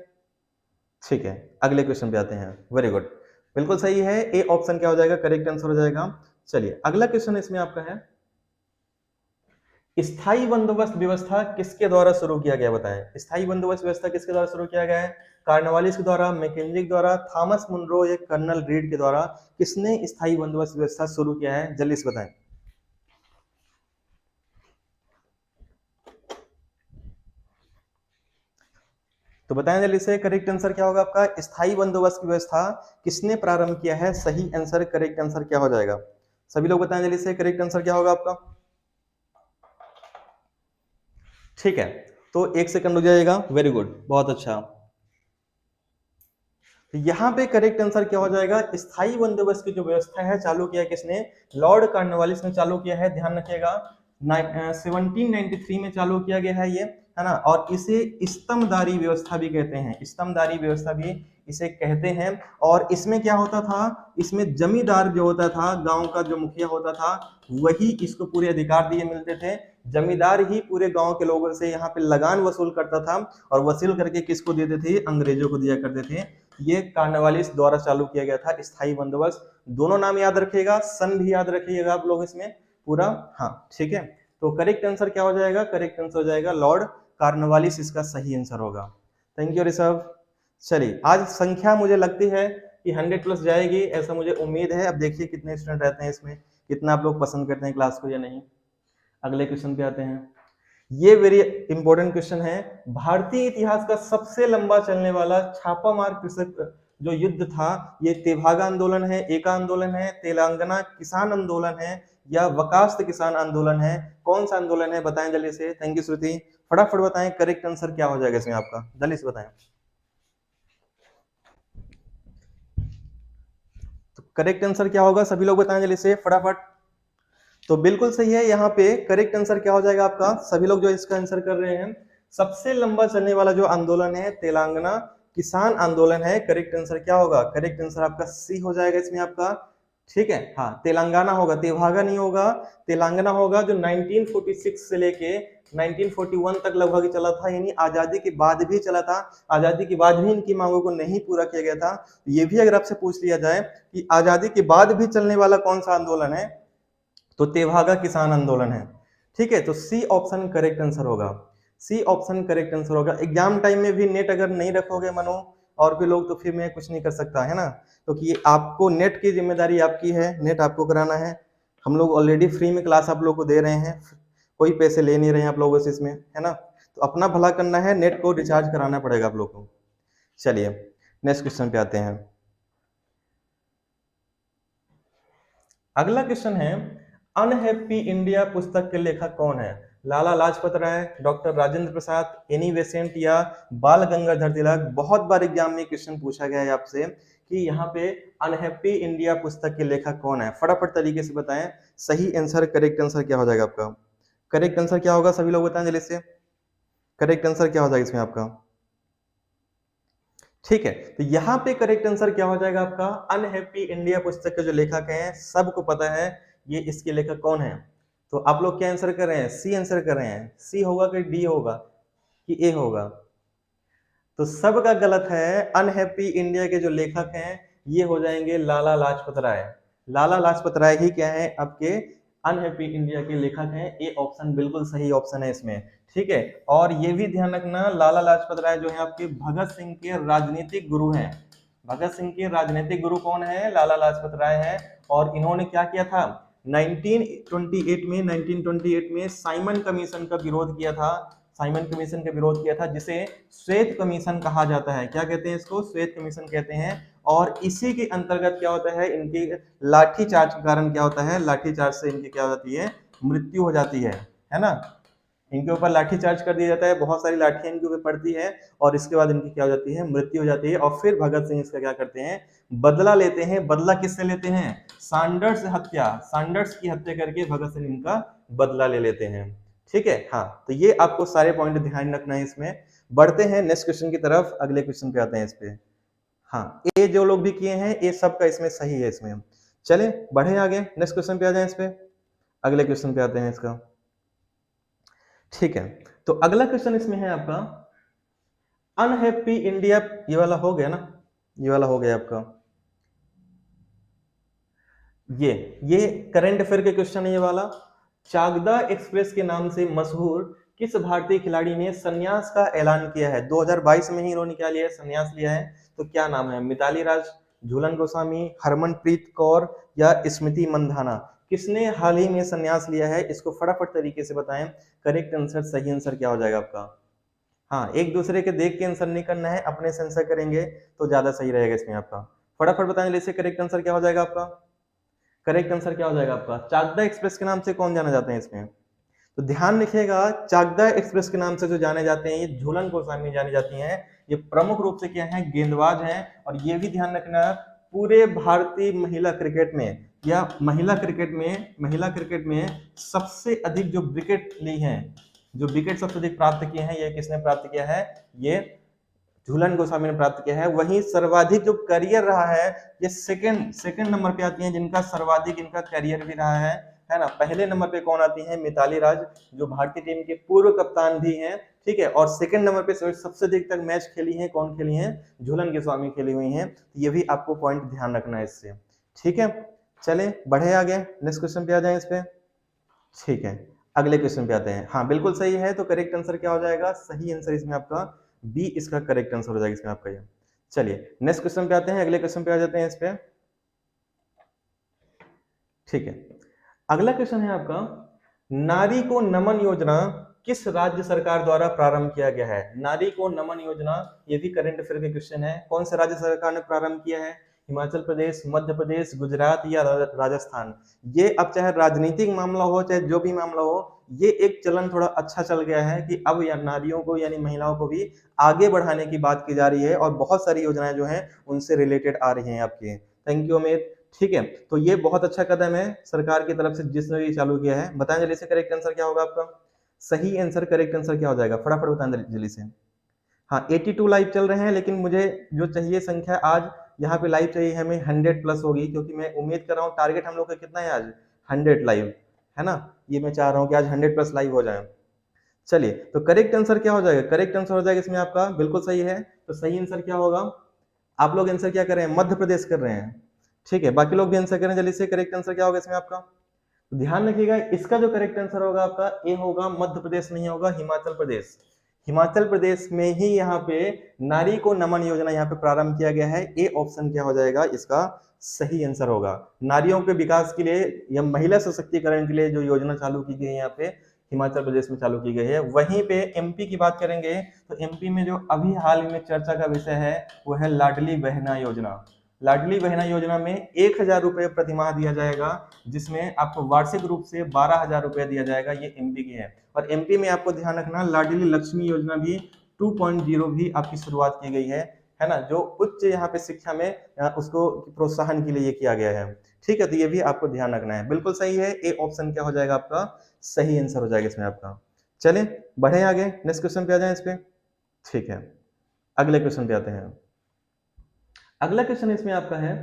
ठीक है, अगले क्वेश्चन पे आते हैं। वेरी गुड, बिल्कुल सही है। ए ऑप्शन क्या हो जाएगा? करेक्ट आंसर हो जाएगा। चलिए अगला क्वेश्चन इसमें आपका है, स्थायी बंदोबस्त व्यवस्था किसके द्वारा शुरू किया गया, बताएं। स्थायी बंदोबस्त व्यवस्था किसके द्वारा शुरू किया गया है? कार्नवालिस के द्वारा, मैकेंजी के द्वारा, थॉमस मुनरो या कर्नल रीड के द्वारा? किसने स्थायी बंदोबस्त व्यवस्था शुरू किया है? जल्दी से बताएं। तो बताएं जल्दी से, करेक्ट आंसर क्या होगा आपका? स्थायी बंदोबस्त की व्यवस्था किसने प्रारंभ किया है? सही आंसर, करेक्ट आंसर क्या हो जाएगा? सभी लोग बताएं जल्दी से, करेक्ट आंसर क्या होगा आपका? ठीक है, तो 1 सेकंड हो जाएगा। वेरी गुड, बहुत अच्छा। तो यहाँ पे करेक्ट आंसर क्या हो जाएगा? स्थायी बंदोबस्त की जो व्यवस्था है चालू किया किसने? लॉर्ड कॉर्नवालिस ने चालू किया है। ध्यान रखिएगा 1793 में चालू किया गया है ये, है ना। और इसे स्तंभदारी व्यवस्था भी कहते हैं, स्तंभदारी व्यवस्था भी इसे कहते हैं। और इसमें क्या होता था? इसमें जमींदार जो होता था, गांव का जो मुखिया होता था, वही इसको पूरे अधिकार दिए मिलते थे। जमींदार ही पूरे गांव के लोगों से यहाँ पे लगान वसूल करता था और वसूल करके किसको देते थे? अंग्रेजों को दिया करते थे। ये कॉर्नवालिस द्वारा चालू किया गया था स्थायी बंदोबस्त। दोनों नाम याद रखिएगा, सन भी याद रखिएगा आप लोग इसमें पूरा। हाँ ठीक है, तो करेक्ट आंसर क्या हो जाएगा? करेक्ट आंसर हो जाएगा लॉर्ड कॉर्नवालिस, इसका सही आंसर होगा। Thank you Rishabh. चलिए, आज संख्या मुझे लगती है कि 100 प्लस जाएगी, ऐसा मुझे उम्मीद है। अब देखिए कितने स्टूडेंट रहते हैं इसमें, कितना आप लोग पसंद करते हैं क्लास को या नहीं। अगले क्वेश्चन पे आते हैं। ये वेरी इंपॉर्टेंट क्वेश्चन है। भारतीय इतिहास का सबसे लंबा चलने वाला छापामार कृषक जो युद्ध था, ये तेभागा आंदोलन है, एका आंदोलन है, तेलंगाना किसान आंदोलन है, या वकास्त किसान आंदोलन है? कौन सा आंदोलन है? बताएं जल्दी से। थैंक यू श्रुति, फटाफट बताएं करेक्ट आंसर क्या हो जाएगा इसमें आपका, जल्दी से बताएं। तो करेक्ट आंसर क्या होगा? सभी लोग बताएं जल्दी से फटाफट। तो बिल्कुल सही है, यहाँ पे करेक्ट आंसर क्या हो जाएगा आपका? सभी लोग जो इसका आंसर कर रहे हैं, सबसे लंबा चलने वाला जो आंदोलन है तेलंगाना किसान आंदोलन है। करेक्ट आंसर क्या होगा? करेक्ट आंसर आपका सी हो जाएगा इसमें आपका। ठीक है, हाँ तेलंगाना होगा, तेभागा नहीं होगा, तेलंगाना होगा, जो 1946 से लेके 1941 तक लगभग चला था, यानी आजादी के बाद भी चला था। आजादी के बाद भी इनकी मांगों को नहीं पूरा किया गया था। ये भी अगर आपसे पूछ लिया जाए कि आजादी के बाद भी चलने वाला कौन सा आंदोलन है, तो तेभागा किसान आंदोलन है। ठीक है, तो सी ऑप्शन करेक्ट आंसर होगा। सी ऑप्शन करेक्ट आंसर होगा। एग्जाम टाइम में भी नेट अगर नहीं रखोगे मनो और भी लोग, तो फिर मैं कुछ नहीं कर सकता, है ना। क्योंकि तो आपको नेट की जिम्मेदारी आपकी है, नेट आपको कराना है। हम लोग ऑलरेडी फ्री में क्लास आप लोग को दे रहे हैं, कोई पैसे ले नहीं रहे हैं आप लोगों से इसमें, है ना। तो अपना भला करना है, नेट को रिचार्ज कराना पड़ेगा आप लोग को। चलिए नेक्स्ट क्वेश्चन पे आते हैं। अगला क्वेश्चन है, अनहैप्पी इंडिया पुस्तक के लेखक कौन है? Lala Lajpat Rai, doctor Rajendra Prasad, Annie Besant, या बाल गंगाधर तिलक? बहुत बार एग्जाम में क्वेश्चन पूछा गया है आपसे कि यहाँ पे अनहैप्पी इंडिया पुस्तक के लेखक कौन है। फटाफट तरीके से बताएं सही आंसर, करेक्ट आंसर क्या हो जाएगा आपका? करेक्ट आंसर क्या होगा? सभी लोग बताएं जल्दी से, करेक्ट आंसर क्या हो जाएगा इसमें आपका? ठीक है, तो यहाँ पे करेक्ट आंसर क्या हो जाएगा आपका? अनहैप्पी इंडिया पुस्तक के जो लेखक हैं सबको पता है ये इसके लेखक कौन है। तो आप लोग क्या आंसर कर रहे हैं? सी आंसर कर रहे हैं। सी होगा कि डी होगा कि ए होगा? तो सबका गलत है। अनहैप्पी इंडिया के जो लेखक हैं ये हो जाएंगे लाला लाजपत राय। लाला लाजपत राय ही क्या है आपके अनहैप्पी इंडिया के लेखक हैं। ए ऑप्शन बिल्कुल सही ऑप्शन है इसमें। ठीक है, और ये भी ध्यान रखना लाला लाजपत राय जो है आपके भगत सिंह के राजनीतिक गुरु हैं। भगत सिंह के राजनीतिक गुरु कौन है? लाला लाजपत राय है। और इन्होंने क्या किया था 1928 में साइमन कमीशन का विरोध किया था। साइमन कमीशन का विरोध किया था, जिसे श्वेत कमीशन कहा जाता है। क्या कहते हैं इसको? श्वेत कमीशन कहते हैं। और इसी के अंतर्गत क्या होता है, इनके लाठीचार्ज के कारण क्या होता है, लाठीचार्ज से इनकी क्या होती है, मृत्यु हो जाती है ना। इनके ऊपर लाठीचार्ज कर दिया जाता है, बहुत सारी लाठियां इनके ऊपर पड़ती है और इसके बाद इनकी क्या हो जाती है, मृत्यु हो जाती है। और फिर भगत सिंह इसका क्या करते हैं, बदला लेते हैं। बदला किससे लेते हैं? सैंडर्स हत्या, सैंडर्स की हत्या करके भगत सिंह इनका बदला ले लेते हैं। ठीक है, हाँ तो ये आपको सारे पॉइंट ध्यान रखना है इसमें। बढ़ते हैं नेक्स्ट क्वेश्चन की तरफ, अगले क्वेश्चन पे आते हैं इस पे। हाँ, ये जो लोग भी किए हैं ये सब का इसमें सही है इसमें। चले बढ़े आगे, नेक्स्ट क्वेश्चन पे आ जाए इस पे, अगले क्वेश्चन पे आते हैं इसका। ठीक है, तो अगला क्वेश्चन इसमें है आपका अनहैप्पी इंडिया। ये वाला हो गया ना, ये वाला हो गया आपका। ये करंट अफेयर के क्वेश्चन है ये वाला। चागदा एक्सप्रेस के नाम से मशहूर किस भारतीय खिलाड़ी ने संन्यास का ऐलान किया है? 2022 में ही इन्होंने क्या लिया है, संन्यास लिया है। तो क्या नाम है? मिताली राज, झूलन गोस्वामी, हरमनप्रीत कौर, या स्मृति मंधाना? किसने हाल ही में संन्यास लिया है? इसको फटाफट तरीके से बताएं। करेक्ट आंसर, सही आंसर क्या हो जाएगा आपका? हाँ, एक दूसरे के देख के आंसर नहीं करना है, अपने से आंसर करेंगे तो ज्यादा सही रहेगा इसमें आपका। फटाफट बताएं जैसे करेक्ट आंसर क्या हो जाएगा आपका? करेक्ट आंसर क्या हो जाएगा आपका? चागदा एक्सप्रेस के नाम से कौन जाना जाते हैं इसमें? तो ध्यान रखिएगा, चाकदा एक्सप्रेस के नाम से जो जाने जाते हैं, ये झूलन गोस्वामी जानी जाती हैं, ये प्रमुख रूप से क्या है, गेंदबाज हैं। और ये भी ध्यान रखना, पूरे भारतीय महिला क्रिकेट में या महिला क्रिकेट में सबसे अधिक जो विकेट ली हैं, जो विकेट सबसे अधिक प्राप्त किए हैं, ये किसने प्राप्त किया है, ये झूलन गोस्वामी ने प्राप्त किया है। वहीं सर्वाधिक जो करियर रहा है, ये सेकंड नंबर पे आती हैं, जिनका सर्वाधिक इनका करियर भी रहा है ना। पहले नंबर पे कौन आती है, मिताली राज, जो भारतीय टीम के पूर्व कप्तान भी हैं, ठीक है। और सेकंड नंबर पे सबसे अधिक तक मैच खेली हैं, कौन खेली हैं, झूलन गोस्वामी खेली हुई हैं। ये भी आपको पॉइंट ध्यान रखना है इससे, ठीक है। चले बढ़े आगे, नेक्स्ट क्वेश्चन पे आ जाए इस पे, ठीक है। अगले क्वेश्चन पे आते हैं। हाँ बिल्कुल सही है, तो करेक्ट आंसर क्या हो जाएगा, सही आंसर इसमें आपका बी इसका करेक्ट आंसर हो जाएगा इसमें आपका ये। चलिए नेक्स्ट क्वेश्चन पे आते हैं, अगले क्वेश्चन पे आ जाते हैं इस पे, ठीक है। अगला क्वेश्चन है आपका, नारी को नमन योजना किस राज्य सरकार द्वारा प्रारंभ किया गया है। नारी को नमन योजना, ये भी करंट अफेयर के क्वेश्चन है। कौन से राज्य सरकार ने प्रारंभ किया है, हिमाचल प्रदेश, मध्य प्रदेश, गुजरात या राजस्थान। ये अब चाहे राजनीतिक मामला हो, चाहे जो भी मामला हो, ये एक चलन थोड़ा अच्छा चल गया है कि अब या नारियों को यानी महिलाओं को भी आगे बढ़ाने की बात की जा रही है, और बहुत सारी योजनाएं जो हैं उनसे रिलेटेड आ रही हैं आपके। थैंक यू अमित, ठीक है। तो ये बहुत अच्छा कदम है सरकार की तरफ से जिसने भी चालू किया है। बताएं जल्दी से करेक्ट आंसर क्या होगा आपका, सही आंसर करेक्ट आंसर क्या हो जाएगा, फटाफट बताएं जल्दी से। हाँ 82 लाइव चल रहे हैं, लेकिन मुझे जो चाहिए संख्या आज यहाँ पे लाइव चाहिए हमें 100 प्लस होगी, क्योंकि मैं उम्मीद कर रहा हूँ टारगेट हम लोग का कितना है आज 100 लाइव, है ना। ये मैं चाह रहा हूँ कि आज 100 प्लस लाइव हो जाए। चलिए तो करेक्ट आंसर क्या हो जाएगा, करेक्ट आंसर हो जाएगा इसमें आपका बिल्कुल सही है। तो सही आंसर क्या होगा, आप लोग आंसर क्या कर रहे हैं, मध्य प्रदेश कर रहे हैं, ठीक है। बाकी लोग भी आंसर करें जल्दी से, करेक्ट आंसर क्या होगा इसमें आपका। तो ध्यान रखिएगा, इसका जो करेक्ट आंसर होगा आपका ए होगा, मध्य प्रदेश नहीं होगा, हिमाचल प्रदेश। हिमाचल प्रदेश में ही यहाँ पे नारी को नमन योजना यहाँ पे प्रारंभ किया गया है। ए ऑप्शन क्या हो जाएगा इसका सही आंसर होगा। नारियों के विकास के लिए या महिला सशक्तिकरण के लिए जो योजना चालू की गई है यहाँ पे हिमाचल प्रदेश में चालू की गई है। वहीं पे एमपी की बात करेंगे तो एमपी में जो अभी हाल में चर्चा का विषय है वो है लाडली बहना योजना। लाडली बहना योजना में 1000 रुपये प्रतिमाह दिया जाएगा, जिसमें आपको वार्षिक रूप से 12,000 रुपये दिया जाएगा। ये एमपी की है। और एमपी में आपको ध्यान रखना लाडली लक्ष्मी योजना भी 2.0 भी आपकी शुरुआत की गई है ना, जो उच्च यहाँ पे शिक्षा में उसको प्रोत्साहन के लिए ये किया गया है, ठीक है। तो ये भी आपको ध्यान रखना है, बिल्कुल सही है। ए ऑप्शन क्या हो जाएगा आपका सही आंसर हो जाएगा इसमें आपका। चले बढ़े आगे, नेक्स्ट क्वेश्चन पे आ जाए इस पे, ठीक है। अगले क्वेश्चन पे आते हैं। अगला क्वेश्चन इसमें आपका है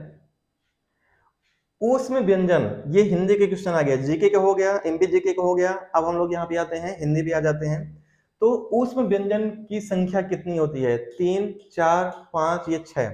ऊष्म व्यंजन। ये हिंदी के क्वेश्चन आ गया, जीके का हो गया, एमपी जीके का हो गया। अब हम लोग यहाँ पे आते हैं, हिंदी भी आ जाते हैं। तो ऊष्म व्यंजन की संख्या कितनी होती है, 3, 4, 5 या 6।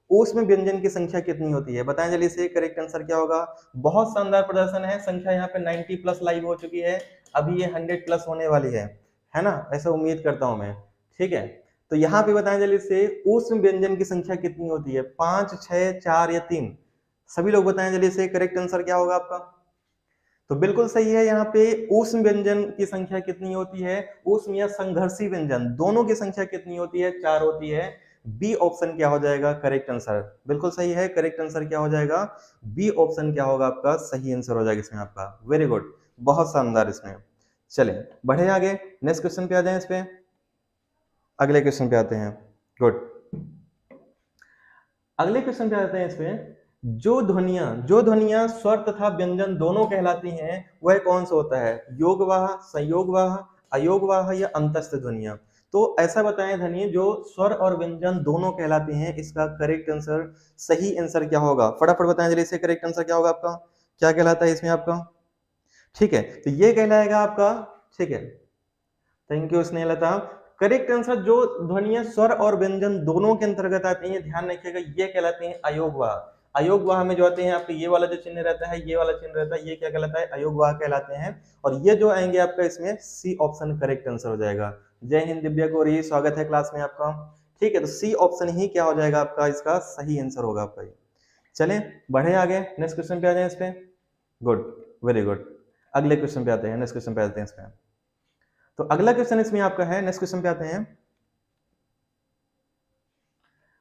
ऊष्म व्यंजन की संख्या कितनी होती है, बताएं जल्दी से, करेक्ट आंसर क्या होगा। बहुत शानदार प्रदर्शन है, संख्या यहाँ पे 90 प्लस लाइव हो चुकी है, अभी ये 100 प्लस होने वाली है ना, ऐसा उम्मीद करता हूं मैं, ठीक है। तो यहाँ पे बताएं जल्दी से ऊष्म व्यंजन की संख्या कितनी होती है, 5, 6, 4 या 3। सभी लोग बताएं जल्दी से, करेक्ट आंसर क्या होगा आपका। तो बिल्कुल सही है, यहाँ पे ऊष्म व्यंजन की संख्या कितनी होती है, ऊष्म या संघर्षी व्यंजन दोनों की संख्या कितनी होती है, 4 होती है। बी ऑप्शन क्या हो जाएगा करेक्ट आंसर, बिल्कुल सही है। करेक्ट आंसर क्या हो जाएगा, बी ऑप्शन क्या होगा आपका सही आंसर हो जाएगा इसमें आपका। वेरी गुड, बहुत शानदार इसमें। चले बढ़े आगे, नेक्स्ट क्वेश्चन पे आ जाए इस पे, अगले क्वेश्चन पे आते हैं। गुड, अगले क्वेश्चन पे आते हैं इस पे, जो ध्वनियां स्वर तथा व्यंजन दोनों कहलाती हैं वह कौन सा होता है, योगवाह, संयोगवाह, अयोगवाह या अंतस्थ ध्वनियां। तो ऐसा बताएं धनिये, जो स्वर और व्यंजन दोनों कहलाते हैं, इसका करेक्ट आंसर सही आंसर क्या होगा, फटाफट बताएं जल्दी से, करेक्ट आंसर क्या होगा आपका, क्या कहलाता है इसमें आपका, ठीक है। तो ये कहलाएगा आपका, ठीक है। Thank you Snehlata. Correct answer, जो ध्वनियां स्वर और व्यंजन दोनों के अंतर्गत आती हैं, ध्यान रखिएगा, ये कहलाते हैं अयोगवाह। अयोगवाह में जो आते हैं आपके ये वाला जो चिन्ह रहता है, ये वाला चिन्ह रहता है, ये क्या कहलाता है, अयोगवाह कहलाते हैं। और ये जो आएंगे आपका इसमें सी ऑप्शन करेक्ट आंसर हो जाएगा। जय हिंद दिव्या गौरी, स्वागत है क्लास में आपका, ठीक है। तो सी ऑप्शन ही क्या हो जाएगा आपका इसका सही आंसर होगा आपका ये। चलें बढ़े आगे, नेक्स्ट क्वेश्चन पे आ जाए इस पे। Good, very good. अगले क्वेश्चन पे आते हैं, नेक्स्ट क्वेश्चन पे आते हैं इस पे। तो अगला क्वेश्चन इसमें आपका है, नेक्स्ट क्वेश्चन पे आते हैं,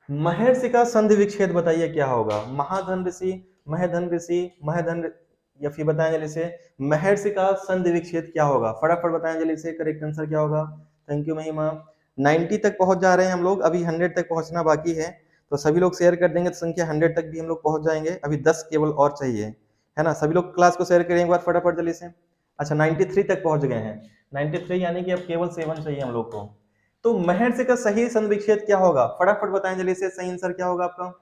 महर्षि का संधि विच्छेद बताइए क्या होगा, महाधन ऋषि, महधन ऋषि, महधन या फिर बताएं जल्दी से महर्षि का संधि विच्छेद क्या होगा, फटाफट बताएं जल्दी से, करेक्ट आंसर क्या होगा। थैंक यू महिमा। 90 तक पहुंच जा रहे हैं हम लोग, अभी 100 तक पहुंचना बाकी है, तो सभी लोग शेयर कर देंगे तो संख्या 100 तक भी हम लोग पहुंच जाएंगे, अभी 10 केवल और चाहिए, है ना। सभी लोग क्लास को शेयर करें एक बार फटाफट जल्दी से। अच्छा 93 तक पहुंच गए हैं, 93 यानी कि अब केवल 7 चाहिए हम लोग को। तो महर्षि का सही संधि विच्छेद क्या होगा, फटाफट बताएं जल्दी से, सही आंसर क्या होगा आपका।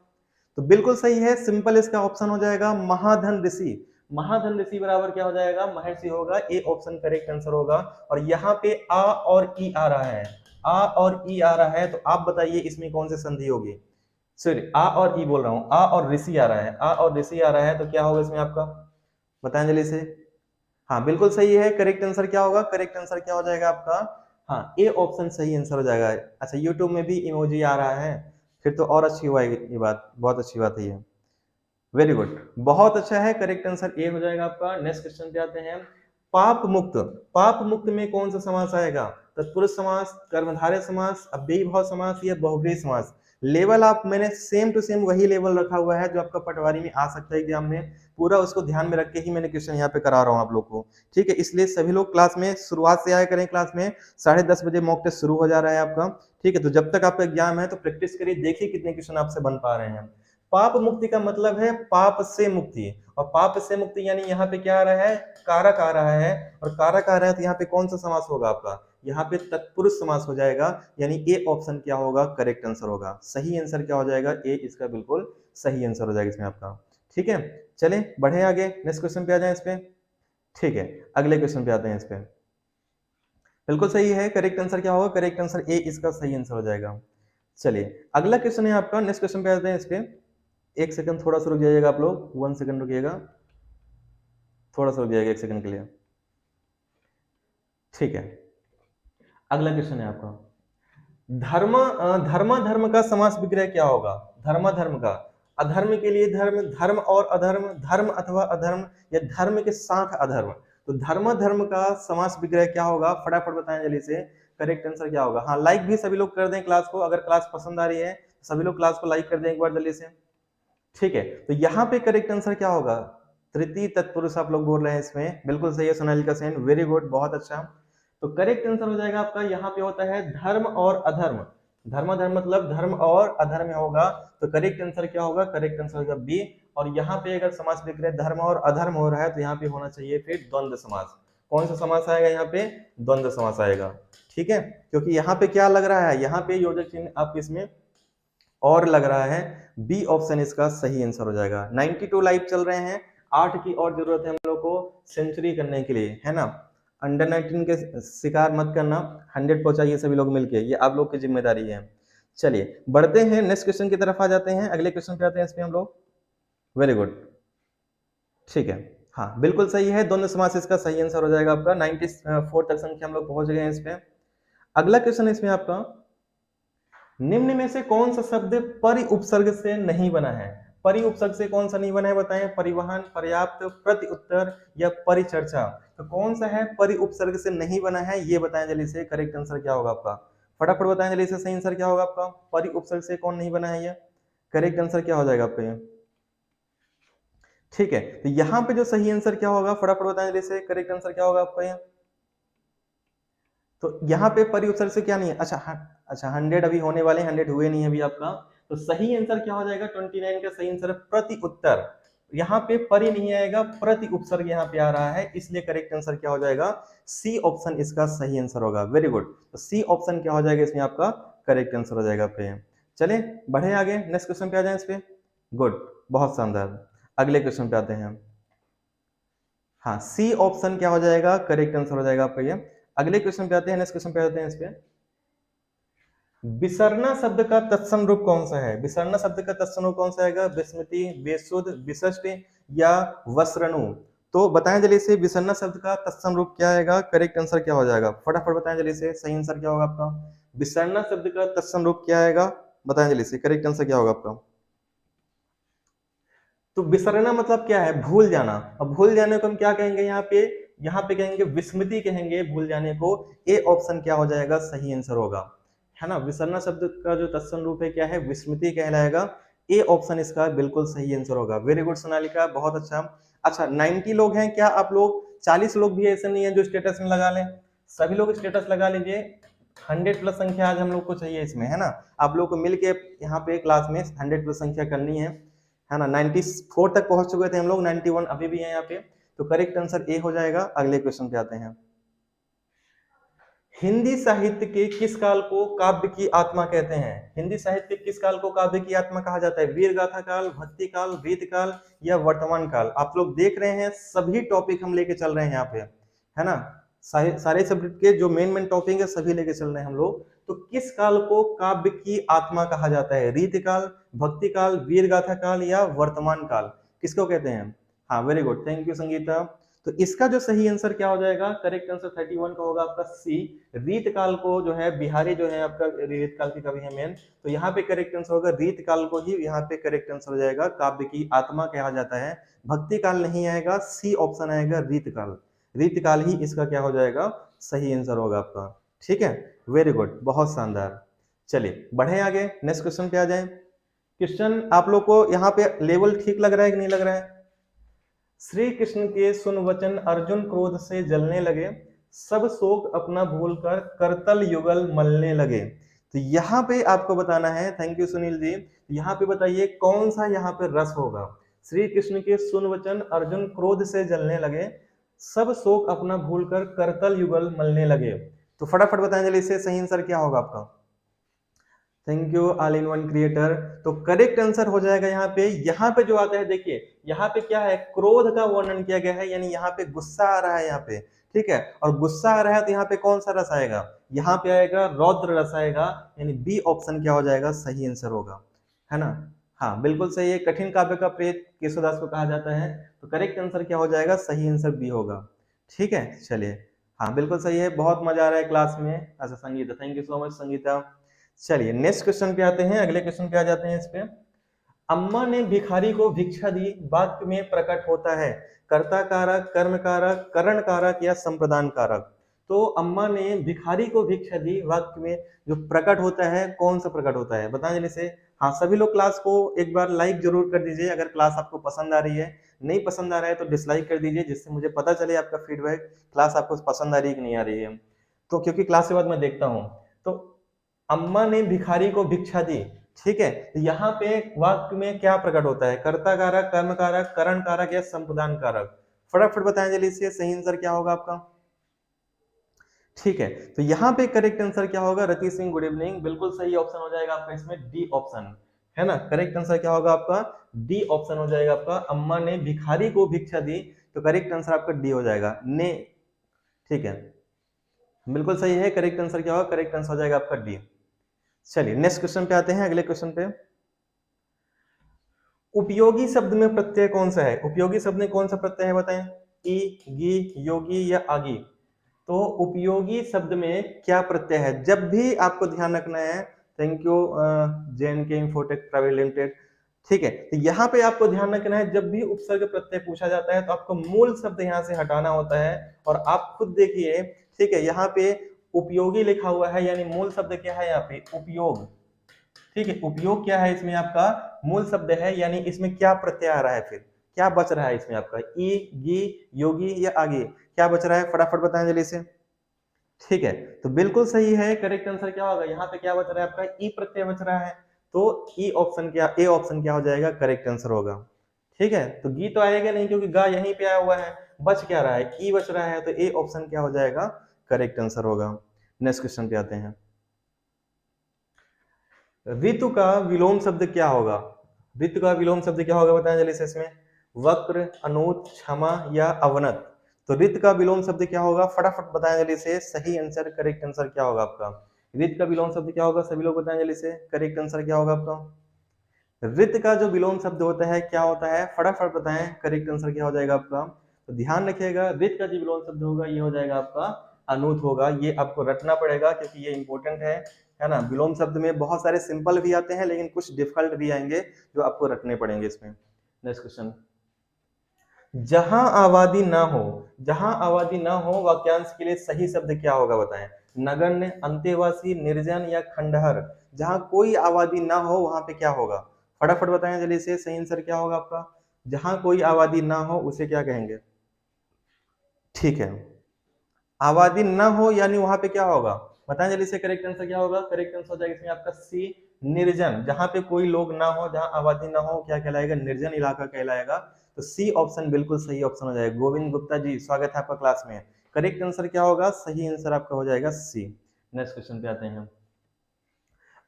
तो बिल्कुल सही है, सिंपल इसका ऑप्शन हो जाएगा महाधन ऋषि। महाधन ऋषि बराबर क्या हो जाएगा, महर्षि होगा, ए ऑप्शन करेक्ट आंसर होगा। और यहाँ पे आ और ई आ रहा है, आ और ई आ रहा है, तो आप बताइए इसमें कौन सी संधि होगी। सॉरी आ और ई बोल रहा हूँ, आ और ऋषि आ रहा है, आ और ऋषि आ रहा है, तो क्या होगा इसमें आपका, बताएं जल्दी से। हाँ बिल्कुल सही है, करेक्ट आंसर क्या होगा, करेक्ट आंसर क्या हो जाएगा आपका, हाँ ए ऑप्शन सही आंसर हो जाएगा। अच्छा यूट्यूब में भी इमोजी आ रहा है, फिर तो और अच्छी हुआ ये बात, बहुत अच्छी बात है ये, वेरी गुड, बहुत अच्छा है, करेक्ट आंसर ए हो जाएगा आपका। नेक्स्ट क्वेश्चन पे आते हैं, पाप मुक्त, पाप मुक्त में कौन सा समास आएगा, तत्पुरुष समास, कर्मधारय समास, अव्ययीभाव समास या बहुब्रीहि समास। लेवल आप मैंने सेम टू सेम वही लेवल रखा हुआ है जो आपका पटवारी में आ सकता है एग्जाम में, पूरा उसको ध्यान में रख के ही मैंने क्वेश्चन यहाँ पे करा रहा हूँ आप लोग को, ठीक है। इसलिए सभी लोग क्लास में शुरुआत से आया करें, क्लास में 10:30 बजे मॉक टेस्ट शुरू हो जा रहा है आपका, ठीक है। तो जब तक आपका एग्जाम है तो प्रैक्टिस करिए, देखिए कितने क्वेश्चन आपसे बन पा रहे हैं। पाप मुक्ति का मतलब है पाप से मुक्ति, और पाप से मुक्ति यानी यहाँ पे क्या आ रहा है, कारक आ रहा है, और कारक आ रहा है तो यहाँ पे कौन सा समास होगा आपका, यहाँ पे तत्पुरुष समास हो जाएगा, यानी ए ऑप्शन क्या होगा, करेक्ट आंसर होगा। सही आंसर क्या हो जाएगा, ए इसका बिल्कुल सही आंसर हो जाएगा इसमें आपका, ठीक है। चले बढ़े आगे, नेक्स्ट क्वेश्चन पे आ जाए इस पे, ठीक है। अगले क्वेश्चन पे आते हैं इस पे, बिल्कुल सही है, करेक्ट आंसर क्या होगा, करेक्ट आंसर ए इसका सही आंसर हो जाएगा। चलिए अगला क्वेश्चन है आपका, नेक्स्ट क्वेश्चन पे आते हैं इस पे। एक सेकंड थोड़ा सा रुक जाइएगा आप लोग, 1 सेकंड रुकिएगा, थोड़ा सा रुक जाइएगा 1 सेकंड के लिए, ठीक है। अगला क्वेश्चन है आपका, धर्म धर्म का समास विग्रह क्या होगा, धर्म का, अधर्म के लिए धर्म, धर्म और अधर्म, धर्म अथवा अधर्म, या धर्म के साथ अधर्म। तो धर्म का समास विग्रह क्या होगा, फटाफट बताएं जल्दी से, करेक्ट आंसर क्या होगा। हाँ लाइक भी सभी लोग कर दें क्लास को, अगर क्लास पसंद आ रही है सभी लोग क्लास को लाइक कर दें एक बार जल्दी से, ठीक है। तो यहाँ पे करेक्ट आंसर क्या होगा, तृतीय तत्पुरुष आप लोग बोल रहे हैं इसमें, बिल्कुल सही है सोनालिका सेन, वेरी गुड, बहुत अच्छा। तो करेक्ट आंसर हो जाएगा आपका, यहाँ पे होता है धर्म और अधर्म, धर्म मतलब धर्म और अधर्म होगा, तो करेक्ट आंसर क्या होगा, करेक्ट आंसर होगा बी। और यहाँ पे अगर समास लिख रहे धर्म और अधर्म हो रहा है तो यहाँ पे होना चाहिए फिर द्वंद्व समास। कौन सा समास आएगा यहाँ पे, द्वंद्व समास आएगा, ठीक है। क्योंकि यहाँ पे क्या लग रहा है, यहाँ पे योजक चिन्ह आप इसमें और लग रहा है, बी ऑप्शन इसका सही आंसर हो जाएगा। 92 लाइव चल रहे हैं, 8 की और जरूरत है हम लोग को सेंचुरी करने के लिए, है ना। अंडर 19 के शिकार मत करना, 100 पहुंचाइए सभी लोग मिलके, ये आप लोग की जिम्मेदारी है। चलिए बढ़ते हैं, नेक्स्ट क्वेश्चन की तरफ आ जाते हैं, अगले क्वेश्चन पे आते हैं इस पे हम लोग, वेरी गुड, ठीक है। हाँ बिल्कुल सही है, दोनों समास इसका सही आंसर हो जाएगा आपका। 94 तक संख्या हम लोग पहुंच गए हैं इस पे। अगला क्वेश्चन इसमें आपका, निम्न में से कौन सा शब्द परि उपसर्ग से नहीं बना है, परि उपसर्ग से कौन सा नहीं बना है बताएं, परिवहन, पर्याप्त, प्रति उत्तर या परिचर्चा। तो कौन सा है परि उपसर्ग से नहीं बना है, ये बताएं जल्दी से, करेक्ट आंसर क्या होगा आपका, फटाफट बताएं जल्दी से, सही आंसर क्या होगा आपका, परि उपसर्ग से कौन नहीं बना है, ये करेक्ट आंसर क्या हो जाएगा आपका ये, ठीक है। तो यहाँ पे जो सही आंसर क्या होगा, फटाफट बताएं जल्दी से, करेक्ट आंसर क्या होगा आपका ये। तो यहाँ पे परि उपसर्ग से क्या नहीं है, अच्छा 100 अभी होने वाले, 100 हुए नहीं अभी आपका, तो सही आंसर क्या हो जाएगा, 29 का सही आंसर है प्रति उत्तर। यहाँ पे परि नहीं आएगा, प्रति उपसर्ग यहाँ पे आ रहा है, इसलिए करेक्ट आंसर क्या हो जाएगा, सी ऑप्शन इसका सही आंसर होगा, वेरी गुड। तो सी ऑप्शन क्या हो जाएगा इसमें आपका, करेक्ट आंसर हो जाएगा पे। चले बढ़े आगे, नेक्स्ट क्वेश्चन पे आ जाए इस पे, गुड, बहुत शानदार। अगले क्वेश्चन पे आते हैं, हाँ सी ऑप्शन क्या हो जाएगा, करेक्ट आंसर हो जाएगा आपका ये। अगले क्वेश्चन पे आते हैं, नेक्स्ट क्वेश्चन पे आते हैं इस पे, विसरना शब्द का तत्सम रूप कौन सा है, विसरना शब्द का तत्सम रूप कौन सा आएगा, विस्मृति, बेसुध, विशिष्ट या वस्रणु। तो बताएं जल्दी से, विसरना शब्द का तत्सम रूप क्या आएगा, करेक्ट आंसर क्या हो जाएगा, फटाफट बताएं जल्दी से, सही आंसर क्या होगा आपका, विसरना शब्द का तत्सम रूप क्या आएगा, बताएं जल्दी से, करेक्ट आंसर क्या होगा आपका। तो विसरना मतलब क्या है, भूल जाना। अब भूल जाने को हम क्या कहेंगे, यहाँ पे कहेंगे विस्मृति कहेंगे भूल जाने को, ए ऑप्शन क्या हो जाएगा, सही आंसर होगा, है ना। विसरना शब्द का जो तत्सम रूप है क्या है, विस्मृति कहलाएगा, ए ऑप्शन इसका बिल्कुल सही आंसर होगा, वेरी गुड सोनालिका, बहुत अच्छा। अच्छा 90 लोग हैं, क्या आप लोग 40 लोग भी ऐसे नहीं है जो स्टेटस में लगा लें? सभी लोग स्टेटस लगा लीजिए। 100 प्लस संख्या आज हम लोग को चाहिए इसमें, है ना? आप लोग को मिलके यहाँ पे क्लास में 100 प्लस संख्या करनी है ना? 94 तक पहुंच चुके थे हम लोग, 91 अभी भी है यहाँ पे। तो करेक्ट आंसर ए हो जाएगा। अगले क्वेश्चन पे आते हैं। हिंदी साहित्य के किस काल को काव्य की आत्मा कहते हैं? हिंदी साहित्य के किस काल को काव्य की आत्मा कहा जाता है? वीर गाथा काल, भक्ति काल, रीत काल या वर्तमान काल? आप लोग देख रहे हैं सभी टॉपिक हम लेके चल रहे हैं यहाँ पे, है ना? सारे सब्जेक्ट के जो मेन टॉपिक है सभी लेके चल रहे हैं हम लोग। तो किस काल को काव्य की आत्मा कहा जाता है? रीत काल, भक्ति काल, वीर गाथा काल या वर्तमान काल? किसको कहते हैं? हाँ, very good, thank you Sangeeta. तो इसका जो सही आंसर क्या हो जाएगा? करेक्ट आंसर 31 का होगा आपका सी। रीत काल को जो है बिहारी जो है आपका रीत काल की कवि है मेन, तो यहाँ पे करेक्ट आंसर होगा रीत काल को ही यहाँ पे करेक्ट आंसर हो जाएगा, काव्य की आत्मा कहा जाता है। भक्ति काल नहीं आएगा, सी ऑप्शन आएगा रीत काल। रीत काल ही इसका क्या हो जाएगा? सही आंसर होगा आपका। ठीक है, वेरी गुड, बहुत शानदार। चलिए बढ़े आगे, नेक्स्ट क्वेश्चन पे आ जाए। क्वेश्चन आप लोग को यहाँ पे लेवल ठीक लग रहा है कि नहीं लग रहा है? श्री कृष्ण के सुन वचन अर्जुन क्रोध से जलने लगे, सब शोक अपना भूलकर करतल युगल मलने लगे। तो यहाँ पे आपको बताना है, थैंक यू सुनील जी, यहाँ पे बताइए कौन सा यहाँ पे रस होगा? श्री कृष्ण के सुन वचन अर्जुन क्रोध से जलने लगे, सब शोक अपना भूलकर करतल युगल मलने लगे। तो फटाफट बताएं जल्दी से, सही आंसर क्या होगा आपका? Thank you all in one creator. तो करेक्ट आंसर हो जाएगा यहाँ पे जो आता है, देखिए यहाँ पे क्या है, क्रोध का वर्णन किया गया है, यानी यहाँ पे गुस्सा आ रहा है यहाँ पे, ठीक है। और गुस्सा आ रहा है तो यहाँ पे कौन सा रस आएगा? यहाँ पे आएगा रौद्र रस आएगा, यानी बी ऑप्शन क्या हो जाएगा? सही आंसर होगा, है ना? हाँ बिल्कुल सही है। कठिन काव्य का प्रेत केशवदास को कहा जाता है, तो करेक्ट आंसर क्या हो जाएगा? सही आंसर बी होगा। ठीक है, चलिए, हाँ बिल्कुल सही है, बहुत मजा आ रहा है क्लास में। अच्छा Sangeeta, thank you so much Sangeeta. चलिए नेक्स्ट क्वेश्चन पे आते हैं, अगले क्वेश्चन पे आ जाते हैं। इस पे, अम्मा ने भिखारी को भिक्षा दी वाक्य में प्रकट होता है कर्ता कारक, कर्म कारक, करण कारक या संप्रदान कारक? तो अम्मा ने भिखारी को भिक्षा दी वाक्य में जो प्रकट होता है, कौन सा प्रकट होता है? बताएं जल्दी से। हाँ सभी लोग क्लास को एक बार लाइक जरूर कर दीजिए अगर क्लास आपको पसंद आ रही है, नहीं पसंद आ रहा है तो डिसलाइक कर दीजिए, जिससे मुझे पता चले आपका फीडबैक, क्लास आपको पसंद आ रही है कि नहीं आ रही है। तो क्योंकि क्लास के बाद मैं देखता हूँ। तो अम्मा ने भिखारी को भिक्षा दी, ठीक है, तो यहाँ पे वाक्य में क्या प्रकट होता है? कर्ता कारक, कर्म कारक, करण कारक या संप्रदान कारक? फटाफट बताएं जल्दी से, सही आंसर क्या होगा आपका? ठीक है, तो यहाँ पे करेक्ट आंसर क्या होगा? रति सिंह गुड इवनिंग, बिल्कुल सही ऑप्शन हो जाएगा आपका इसमें डी ऑप्शन, है ना? करेक्ट आंसर क्या होगा आपका? डी ऑप्शन हो जाएगा आपका। अम्मा ने भिखारी को भिक्षा दी, तो करेक्ट आंसर आपका डी हो जाएगा, ने। ठीक है, बिल्कुल सही है। करेक्ट आंसर क्या होगा? करेक्ट आंसर हो जाएगा आपका डी। चलिए नेक्स्ट क्वेश्चन पे आते हैं, अगले क्वेश्चन पे। उपयोगी शब्द में प्रत्यय कौन सा है? उपयोगी शब्द में कौन सा प्रत्यय है बताएं? ई, गी, योगी या आगी? तो उपयोगी शब्द में क्या प्रत्यय है? जब भी आपको ध्यान रखना है, thank you JNK infotech private limited, ठीक है, तो यहाँ पे आपको ध्यान रखना है, जब भी उपसर्ग प्रत्यय पूछा जाता है तो आपको मूल शब्द यहाँ से हटाना होता है। और आप खुद देखिए, ठीक है, यहाँ पे उपयोगी लिखा हुआ है, यानी मूल शब्द क्या है यहाँ पे? उपयोग। ठीक है, उपयोग क्या है इसमें? आपका मूल शब्द है, यानी इसमें क्या प्रत्यय आ रहा है? फिर क्या बच रहा है इसमें आपका? ई, गी, योगी या आगे? क्या बच रहा है? फटाफट बताएं जल्दी से। ठीक है, तो बिल्कुल सही है। करेक्ट आंसर क्या होगा? यहाँ पे क्या बच रहा है आपका? ई प्रत्यय बच रहा है, तो ई ऑप्शन क्या, ए ऑप्शन क्या हो जाएगा? करेक्ट आंसर होगा। ठीक है, तो गी तो आएगा नहीं क्योंकि गा यहीं पे आया हुआ है, बच क्या रहा है? ई बच रहा है, तो ए ऑप्शन क्या हो जाएगा? करेक्ट आंसर होगा। नेक्स्ट क्वेश्चन पे आते हैं। ऋतु का विलोम शब्द क्या होगा? ऋतु का विलोम शब्द क्या होगा बताएं जल्दी से इसमें? वक्र, अनूत, क्षमा या अवनत? तो ऋतु का विलोम शब्द क्या होगा? फटाफट बताएं जल्दी से, सही आंसर, करेक्ट आंसर क्या होगा आपका? ऋतु का विलोम शब्द क्या होगा? सभी लोग बताएं जल्दी से, करेक्ट आंसर क्या होगा आपका? ऋतु का जो विलोम शब्द होता है क्या होता है? फटाफट बताएं, करेक्ट आंसर क्या हो जाएगा आपका? तो ध्यान रखिएगा, ऋतु का जो विलोम शब्द होगा ये हो जाएगा आपका अनूत होगा। ये आपको रटना पड़ेगा क्योंकि ये इंपॉर्टेंट है ना? विलोम शब्द में बहुत सारे सिंपल भी आते हैं, लेकिन कुछ डिफिकल्ट भी आएंगे जो आपको रटने पड़ेंगे इसमें। Next question. जहां आबादी ना हो, जहां आबादी ना हो वाक्यांश के लिए सही शब्द क्या होगा बताएं? नगण्य, अंतेवासी, निर्जन या खंडहर? जहां कोई आबादी ना हो वहां पे क्या होगा? फटाफट बताएं जल्दी से, सही आंसर क्या होगा आपका? जहां कोई आबादी ना हो उसे क्या कहेंगे? ठीक है, आबादी ना हो यानी वहां पे क्या होगा बताएं जल्दी से, करेक्ट आंसर क्या होगा? करेक्ट आंसर हो जाएगा इसमें आपका सी, निर्जन। जहां पे कोई लोग ना हो, जहां आबादी ना हो, क्या कहलाएगा? निर्जन इलाका कहलाएगा। तो सी ऑप्शन बिल्कुल सही ऑप्शन हो जाएगा। गोविंद गुप्ता जी, स्वागत है आपका क्लास में। करेक्ट आंसर क्या होगा? सही आंसर आपका हो जाएगा सी। नेक्स्ट क्वेश्चन पे आते हैं।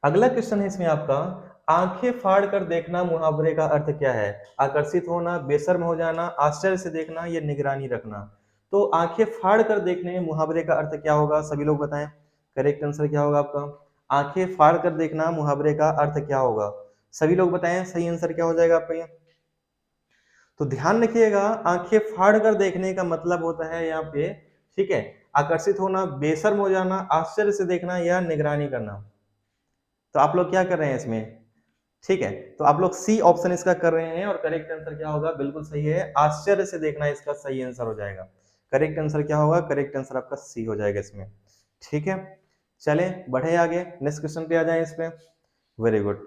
अगला क्वेश्चन है इसमें आपका, आंखें फाड़ कर देखना मुहावरे का अर्थ क्या है? आकर्षित होना, बेशर्म हो जाना, आश्चर्य से देखना या निगरानी रखना। तो आंखें फाड़ कर देखने मुहावरे का अर्थ क्या होगा? सभी लोग बताएं, करेक्ट आंसर क्या होगा आपका? आंखें फाड़ कर देखना मुहावरे का अर्थ क्या होगा? सभी लोग बताएं, सही आंसर क्या हो जाएगा आपका? ये तो ध्यान रखिएगा, आंखें फाड़ कर देखने का मतलब होता है यहाँ पे, ठीक है, आकर्षित होना, बेशर्म हो जाना, आश्चर्य से देखना या निगरानी करना। तो आप लोग क्या कर रहे हैं इसमें? ठीक है, तो आप लोग सी ऑप्शन इसका कर रहे हैं और करेक्ट आंसर क्या होगा? बिल्कुल सही है, आश्चर्य से देखना इसका सही आंसर हो जाएगा। करेक्ट आंसर क्या होगा? करेक्ट आंसर आपका सी हो जाएगा इसमें। ठीक है, चले बढ़े आगे, नेक्स्ट क्वेश्चन पे आ जाए इस पे। वेरी गुड,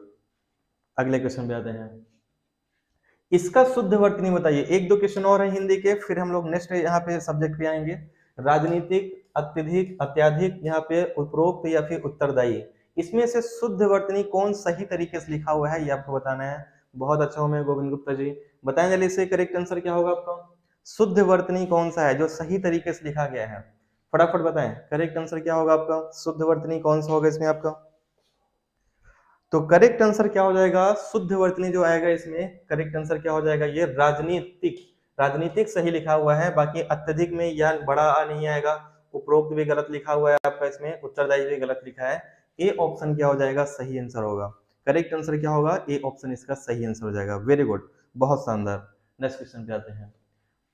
अगले क्वेश्चन पे आते हैं। इसका शुद्ध वर्तनी बताइए। एक दो क्वेश्चन और है हिंदी के, फिर हम लोग नेक्स्ट यहाँ पे सब्जेक्ट पे आएंगे। राजनीतिक, अत्यधिक, अत्याधिक, यहाँ पे उपरोक्त या फिर उत्तरदायी, इसमें से शुद्ध वर्तनी कौन सही तरीके से लिखा हुआ है ये आपको बताना है। बहुत अच्छा हूं मैं गोविंद गुप्ता जी, बताएं जल्दी से, करेक्ट आंसर क्या होगा आपका? शुद्ध वर्तनी कौन सा है जो सही तरीके से लिखा गया है? फटाफट बताएं, करेक्ट आंसर क्या होगा आपका? शुद्ध वर्तनी कौन सा होगा इसमें आपका? तो करेक्ट आंसर क्या हो जाएगा? शुद्ध वर्तनी जो आएगा इसमें, करेक्ट आंसर क्या हो जाएगा? ये राजनीतिक, राजनीतिक सही लिखा हुआ है। बाकी अत्यधिक में या बड़ा आ नहीं आएगा, उपरोक्त भी गलत लिखा हुआ है आपका इसमें, उत्तरदायी भी गलत लिखा है। ए ऑप्शन क्या हो जाएगा? सही आंसर होगा। करेक्ट आंसर क्या होगा? ए ऑप्शन इसका सही आंसर हो जाएगा। वेरी गुड, बहुत शानदार। नेक्स्ट क्वेश्चन पे आते हैं।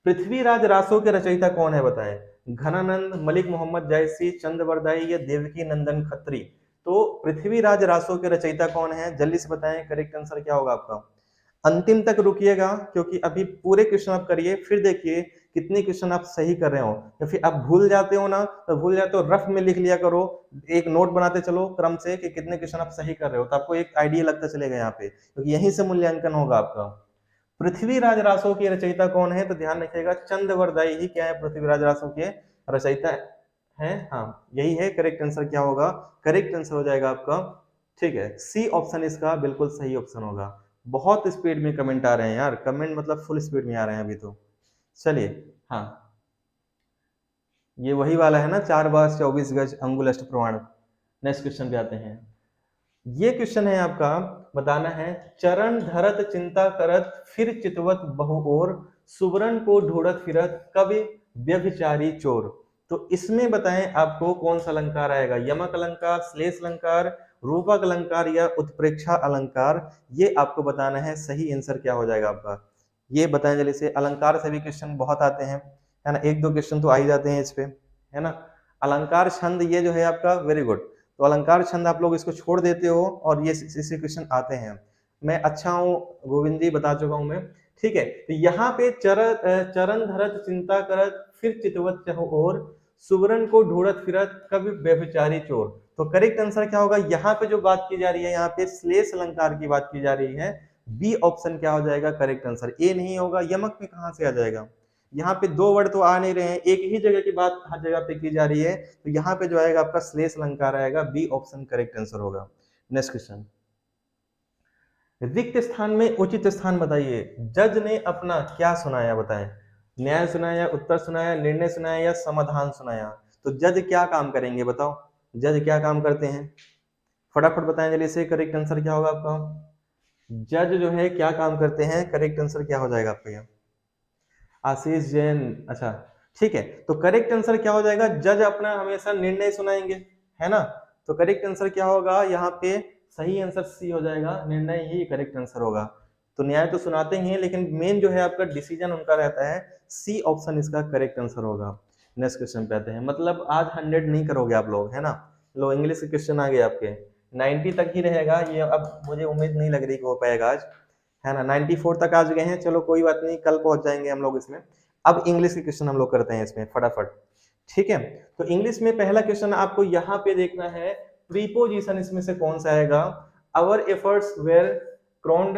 पृथ्वीराज रासो के रचयिता कौन है बताएं? घनानंद, मलिक मोहम्मद जायसी, चंद्रवरदाई या देवकी नंदन खत्री। तो पृथ्वीराज रासो के रचयिता कौन है? जल्दी से बताएं, करेक्ट आंसर क्या होगा आपका? अंतिम तक रुकिएगा, क्योंकि अभी पूरे क्वेश्चन आप करिए, फिर देखिए कितने क्वेश्चन आप सही कर रहे हो, या फिर आप भूल जाते हो ना, तो भूल जाते हो रफ में लिख लिया करो, एक नोट बनाते चलो क्रम से कि कितने क्वेश्चन आप सही कर रहे हो, तो आपको एक आइडिया लगता चलेगा यहाँ पे, क्योंकि यहीं से मूल्यांकन होगा आपका। पृथ्वीराज रासो के रचयिता कौन है? तो ध्यान रखिएगा, चंद्रवरदाई ही क्या है? पृथ्वीराज रासो के रचयिता है। हाँ, यही है। करेक्ट आंसर क्या होगा? करेक्ट आंसर हो जाएगा आपका, ठीक है, सी ऑप्शन इसका बिल्कुल सही ऑप्शन होगा। बहुत स्पीड में कमेंट आ रहे हैं यार, कमेंट मतलब फुल स्पीड में आ रहे हैं अभी तो। चलिए, हाँ, ये वही वाला है ना, 4 बार 24 गज अंगुल अष्ट प्रमाण। नेक्स्ट क्वेश्चन पे आते हैं। ये क्वेश्चन है आपका, बताना है, चरण धरत चिंता करत फिर चितवत बहु और, सुवर्ण को ढूंढत फिरत कवि व्यभिचारी चोर। तो इसमें बताएं आपको कौन सा अलंकार आएगा? यमक अलंकार, श्लेष अलंकार, रूपक अलंकार या उत्प्रेक्षा अलंकार। ये आपको बताना है, सही आंसर क्या हो जाएगा आपका? ये बताएं जल्दी से। अलंकार से भी क्वेश्चन बहुत आते हैं, है ना, एक दो क्वेश्चन तो आ ही जाते हैं इस पे, है ना। अलंकार छंद ये जो है आपका, वेरी गुड। तो अलंकार छंद आप लोग इसको छोड़ देते हो और ये इसी क्वेश्चन आते हैं। मैं अच्छा हूँ गोविंद जी, बता चुका हूं मैं, ठीक है। तो यहाँ पे चरण धरत चिंता करत फिर चितवत चहो और, सुवर्ण को ढूंढत फिरत कवि व्यभिचारी चोर। तो करेक्ट आंसर क्या होगा? यहाँ पे जो बात की जा रही है, यहाँ पे श्लेष अलंकार की बात की जा रही है। बी ऑप्शन क्या हो जाएगा? Correct answer. ए नहीं होगा, यमक में कहां से आ जाएगा? यहाँ पे दो वर्ड तो आ नहीं रहे हैं, एक ही जगह की बात हर जगह पे की जा रही है, तो यहाँ पे जो आएगा आपका श्लेष अलंकार आएगा। बी ऑप्शन करेक्ट आंसर होगा। नेक्स्ट क्वेश्चन, रिक्त स्थान में उचित स्थान बताइए। जज ने अपना क्या सुनाया बताएं? न्याय सुनाया, उत्तर सुनाया, निर्णय सुनाया या समाधान सुनाया। तो जज क्या काम करेंगे बताओ? जज क्या काम करते हैं? फटाफट बताएं जल्दी से, करेक्ट आंसर क्या होगा आपका? जज जो है क्या काम करते हैं? करेक्ट आंसर क्या हो जाएगा आपका? आशीष जैन, अच्छा, ठीक है। तो करेक्ट आंसर क्या हो जाएगा? जज अपना हमेशा निर्णय सुनाएंगे, है ना। तो करेक्ट आंसर क्या होगा यहाँ पे? सही आंसर सी हो जाएगा, निर्णय ही करेक्ट आंसर होगा। तो न्याय तो सुनाते ही हैं, लेकिन मेन जो है आपका डिसीजन उनका रहता है। सी ऑप्शन इसका करेक्ट आंसर होगा। नेक्स्ट क्वेश्चन पे आते हैं। मतलब आज 100 नहीं करोगे आप लोग, है ना। लो, इंग्लिश के क्वेश्चन आ गए आपके, 90 तक ही रहेगा ये, अब मुझे उम्मीद नहीं लग रही कि हो पाएगा आज, है ना। 94 तक आ गए हैं, चलो कोई बात नहीं, कल पहुंच जाएंगे हम लोग इसमें। अब इंग्लिश के क्वेश्चन हम लोग करते हैं इसमें फटाफट, ठीक है। तो इंग्लिश में पहला क्वेश्चन आपको यहाँ पे देखना है, प्रीपोजिशन इसमें से कौन सा आएगा? आवर एफर्ट्स वेर क्राउन्ड,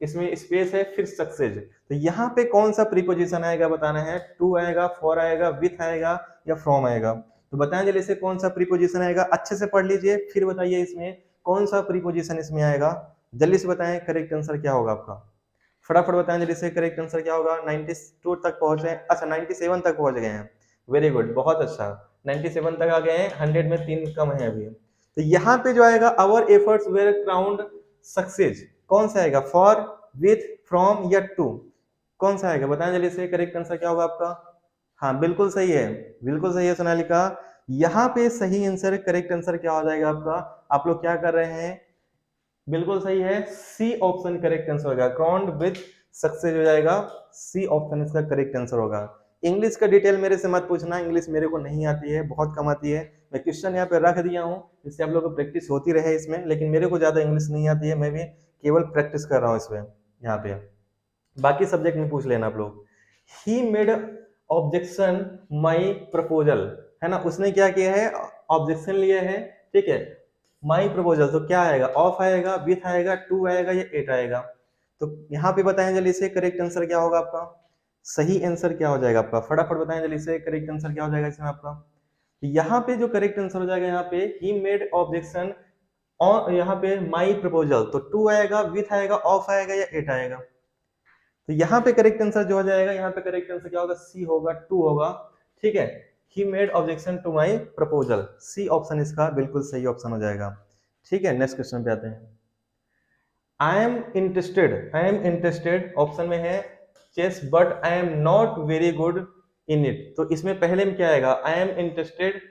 इसमें स्पेस है, फिर सक्सेज। तो यहाँ पे कौन सा प्रीपोजिशन आएगा बताना है, टू आएगा, फॉर आएगा, विथ आएगा या फ्रॉम आएगा। तो बताएं जल्दी से कौन सा प्रीपोजिशन आएगा, अच्छे से पढ़ लीजिए फिर बताइए इसमें कौन सा प्रीपोजिशन इसमें आएगा। जल्दी से बताएं करेक्ट आंसर क्या होगा आपका, फटाफट बताएं जल्दी से करेक्ट आंसर क्या होगा। 92 तक पहुंचे, अच्छा 97 तक पहुंच गए हैं, वेरी गुड, बहुत अच्छा, 97 तक आ गए हैं, 100 में 3 कम है अभी। तो यहाँ पे जो आएगा our efforts were crowned success, कौन सा आएगा, फॉर, विथ, फ्रॉम या टू, कौन सा आएगा बताएं जल्दी से करेक्ट आंसर क्या होगा आपका। हाँ बिल्कुल सही है, बिल्कुल सही है सोनालिका। यहाँ पे सही आंसर, करेक्ट आंसर क्या हो जाएगा आपका, आप लोग क्या कर रहे हैं, बिल्कुल सही है, सी ऑप्शन करेक्ट आंसर होगा, क्राउंड विथ सक्सेस हो जाएगा, सी ऑप्शन इसका करेक्ट आंसर होगा। इंग्लिश का डिटेल मेरे से मत पूछना, इंग्लिश मेरे को नहीं आती है, बहुत कम आती है। मैं क्वेश्चन यहाँ पे रख दिया हूँ जिससे आप लोगों को प्रैक्टिस होती रहे इसमें, लेकिन मेरे को ज्यादा इंग्लिश नहीं आती है, मैं भी केवल प्रैक्टिस कर रहा हूँ इसमें यहाँ पे। बाकी सब्जेक्ट में पूछ लेना आप लोग। ही मेड ऑब्जेक्शन माई प्रपोजल, है ना, उसने क्या किया है, ऑब्जेक्शन लिया है, ठीक है, माई प्रपोजल। तो क्या आएगा, ऑफ आएगा, विथ आएगा, टू आएगा या एट आएगा। तो यहाँ पे बताएं जल्दी से करेक्ट आंसर क्या होगा आपका, सही आंसर क्या हो जाएगा आपका, फटाफट बताएं जल्दी से करेक्ट आंसर क्या हो जाएगा इसमें आपका। तो यहाँ पे जो करेक्ट आंसर हो जाएगा, यहाँ पे ही मेड ऑब्जेक्शन और यहाँ पे माई प्रपोजल, तो टू आएगा, विथ आएगा, ऑफ आएगा या एट आएगा। तो यहाँ पे करेक्ट आंसर जो हो जाएगा, यहाँ पे करेक्ट आंसर क्या होगा, सी होगा, टू होगा, ठीक है। He made objection to my proposal, C option इसका बिल्कुल सही ऑप्शन हो जाएगा, ठीक है। नेक्स्ट क्वेश्चन पे आते हैं। आई एम इंटरेस्टेड ऑप्शन में है chess but I am not very good in it. तो इसमें पहले में क्या आएगा, आई एम इंटरेस्टेड,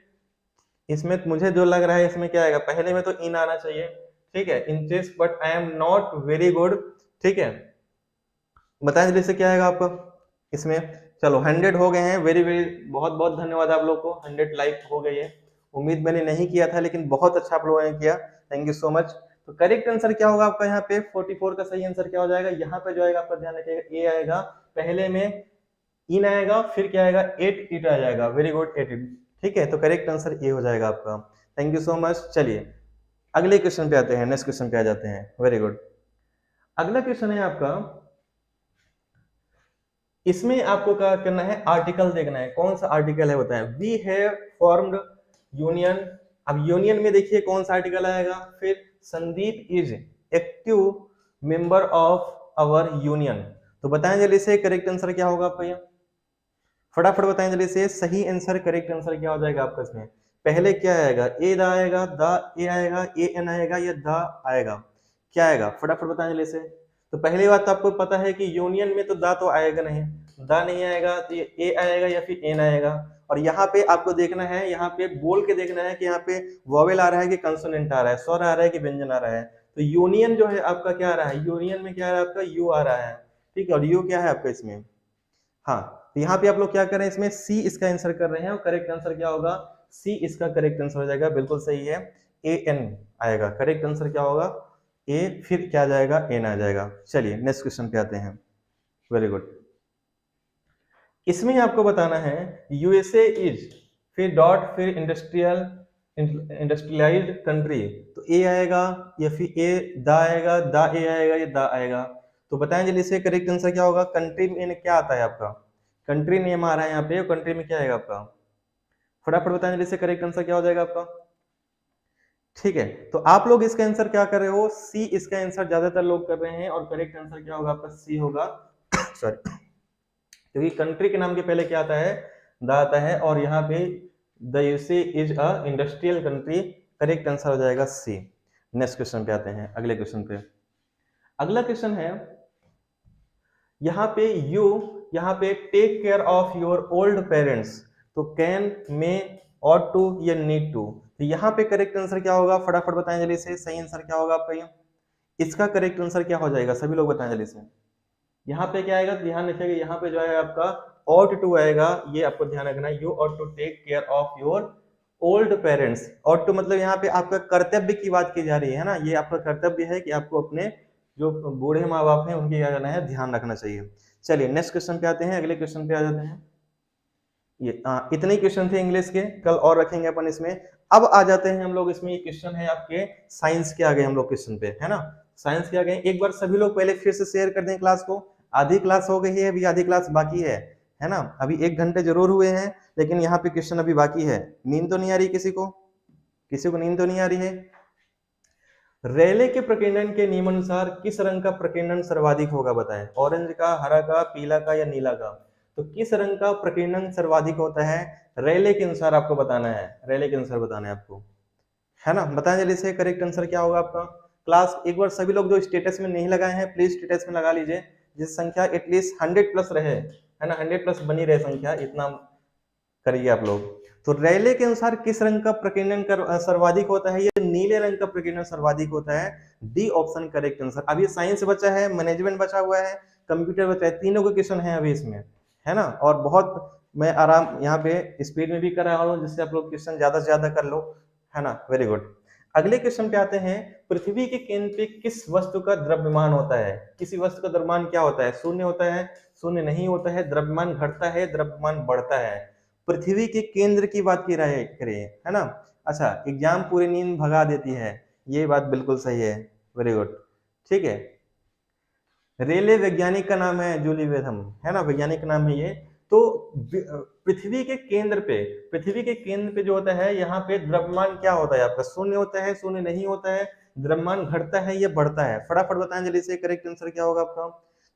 इसमें मुझे जो लग रहा है इसमें क्या आएगा, पहले में तो इन आना चाहिए, ठीक है, in chess but I am not very good, ठीक है। बताएं जल्दी से क्या आएगा आपका इसमें। चलो 100 हो गए हैं, वेरी वेरी, बहुत बहुत धन्यवाद आप लोग को, 100 लाइक हो गई है, उम्मीद मैंने नहीं किया था लेकिन बहुत अच्छा आप लोगों ने किया, थैंक यू सो मच। तो करेक्ट आंसर क्या होगा आपका यहाँ पे, 44 का सही आंसर क्या हो जाएगा, यहाँ पे जो आएगा आपका ध्यान रखिएगा, ए आएगा, पहले में इन आएगा, फिर क्या आएगा, एट इट आ जाएगा, वेरी गुड, एट इट, ठीक है। तो करेक्ट आंसर ए हो जाएगा आपका, थैंक यू सो मच। चलिए अगले क्वेश्चन पे आते हैं, नेक्स्ट क्वेश्चन पे आ जाते हैं, वेरी गुड। अगला क्वेश्चन है आपका, इसमें आपको क्या करना है, आर्टिकल देखना है, कौन सा आर्टिकल है बताएं। वी हैव फॉर्म्ड यूनियन, अब यूनियन में देखिए कौन सा आर्टिकल आएगा, फिर Sandeep is active member of our union. तो बताएं जल्दी से करेक्ट आंसर क्या होगा आपका, ये फटाफट बताएं जल्दी से, सही आंसर करेक्ट आंसर क्या हो जाएगा आपका इसमें। पहले क्या आएगा, ए दा आएगा, द ए आएगा, ए एन आएगा या द आएगा, क्या आएगा, फटाफट बताएं जल्दी से। तो पहली बात तो आपको पता है कि यूनियन में तो दा तो आएगा नहीं, दा नहीं आएगा, तो ये ए आएगा या फिर एन आएगा। और यहाँ पे आपको देखना है, यहाँ पे बोल के देखना है कि यहाँ पे वॉवेल आ रहा है कि कंसोनेंट आ रहा है, स्वर आ रहा है कि व्यंजन आ रहा है। तो यूनियन जो है आपका क्या आ रहा है, यूनियन में क्या आ रहा है आपका, यू आ रहा है, ठीक है, और यू क्या है आपका इसमें, हाँ। तो यहाँ पे आप लोग क्या कर रहे हैं, इसमें सी इसका आंसर कर रहे हैं, और करेक्ट आंसर क्या होगा, सी इसका करेक्ट आंसर हो जाएगा, बिल्कुल सही है, ए एन आएगा, करेक्ट आंसर क्या होगा, ए, फिर क्या जाएगा, एन आ जाएगा। चलिए नेक्स्ट क्वेश्चन पे आते हैं, वेरी गुड। इसमें आपको बताना है यूएसए इज, फिर डॉट, फिर इंडस्ट्रियलाइज्ड कंट्री। तो ए आएगा या फिर ए दा आएगा, दा ए आएगा या दा आएगा। तो बताएं जल्दी से करेक्ट आंसर क्या होगा, कंट्री में क्या आता है आपका, कंट्री नेम आ रहा है यहाँ पे, कंट्री में क्या आएगा आपका, फटाफट बताएं जल्दी से करेक्ट आंसर क्या हो जाएगा आपका, ठीक है। तो आप लोग इसका आंसर क्या कर रहे हो, सी इसका आंसर ज्यादातर लोग कर रहे हैं, और करेक्ट आंसर क्या होगा आपका, सी होगा सॉरी, क्योंकि कंट्री के नाम के पहले क्या आता है, द आता है, और यहाँ पे the USA is a industrial country, correct answer हो जाएगा सी। नेक्स्ट क्वेश्चन पे आते हैं, अगले क्वेश्चन पे। अगला क्वेश्चन है यहाँ पे यू, यहाँ पे take care of your old parents. तो कैन, में, ऑट टू या नीड टू। तो यहाँ पे करेक्ट आंसर क्या होगा, फटाफट बताएं जल्दी से, सही आंसर क्या होगा आपका, ये इसका करेक्ट आंसर क्या हो जाएगा, सभी लोग बताएं जल्दी से। यहाँ पे क्या आएगा, ध्यान रखिएगा, यहाँ पे जो है आपका ऑट टू आएगा, ये आपको ध्यान रखना है, you ought to take care of your old parents. Ought to मतलब यहाँ पे आपका कर्तव्य की बात की जा रही है ना, ये आपका कर्तव्य है कि आपको अपने जो बूढ़े माँ बाप हैं उनके क्या करना है, ध्यान रखना चाहिए। चलिए नेक्स्ट क्वेश्चन पे आते हैं, अगले क्वेश्चन पे आ जाते हैं। ये इतने क्वेश्चन थे इंग्लिश के, कल और रखेंगे अपन इसमें। अब आ जाते हैं हम लोग इसमें, ये क्वेश्चन है आपके साइंस के, आ गए हम लोग क्वेश्चन पे, है ना। साइंस के आ गए। एक बार सभी लोग पहले फिर से शेयर कर दें क्लास को। आधी क्लास हो गई है, अभी आधी क्लास बाकी है ना। अभी 1 घंटे जरूर हुए हैं, लेकिन यहाँ पे क्वेश्चन अभी बाकी है। नींद तो नहीं आ रही किसी को? किसी को नींद तो नहीं आ रही है? रेले के प्रकीर्णन के नियमानुसार किस रंग का प्रकीर्णन सर्वाधिक होगा बताएं? ऑरेंज का, हरा का, पीला का या नीला का? तो किस रंग का प्रकीर्णन सर्वाधिक होता है रेले के अनुसार आपको बताना है, रेले के अनुसार बताना है आपको, है ना। बताएं जल्दी से करेक्ट आंसर क्या होगा आपका। क्लास एक बार सभी लोग जो स्टेटस में नहीं लगाए हैं प्लीज स्टेटस में लगा लीजिए, जिस संख्या एटलीस्ट 100 प्लस रहे, है ना, 100 प्लस बनी रहे संख्या, इतना करिए आप लोग। तो रेले के अनुसार किस रंग का प्रकीर्णन सर्वाधिक होता है? ये नीले रंग का प्रकीर्णन सर्वाधिक होता है। D option correct answer. अभी साइंस बचा है, मैनेजमेंट बचा हुआ है, कंप्यूटर बचा है, तीनों के क्वेश्चन है अभी इसमें, है ना। और बहुत मैं आराम यहाँ पे स्पीड में भी कर रहा हूँ, जिससे आप लोग क्वेश्चन ज्यादा से ज्यादा कर लो, है ना। Very good. अगले क्वेश्चन पे आते हैं। पृथ्वी के केंद्र पे किस वस्तु का द्रव्यमान होता है? किसी वस्तु का द्रव्यमान क्या होता है? शून्य होता है, शून्य नहीं होता है, द्रव्यमान घटता है, द्रव्यमान बढ़ता है। पृथ्वी के केंद्र की बात की राय करें, है ना। अच्छा, एग्जाम पूरी नींद भगा देती है, ये बात बिल्कुल सही है। वेरी गुड, ठीक है। रेले वैज्ञानिक का नाम है जूली वेथम, है ना, वैज्ञानिक का नाम है ये। तो पृथ्वी के केंद्र पे, पृथ्वी के केंद्र पे जो होता है यहाँ पे द्रव्यमान क्या होता है आपका? शून्य होता है, शून्य नहीं होता है, द्रव्यमान घटता है या बढ़ता है? फटाफट बताएं जल्दी से, करेक्ट आंसर क्या होगा आपका।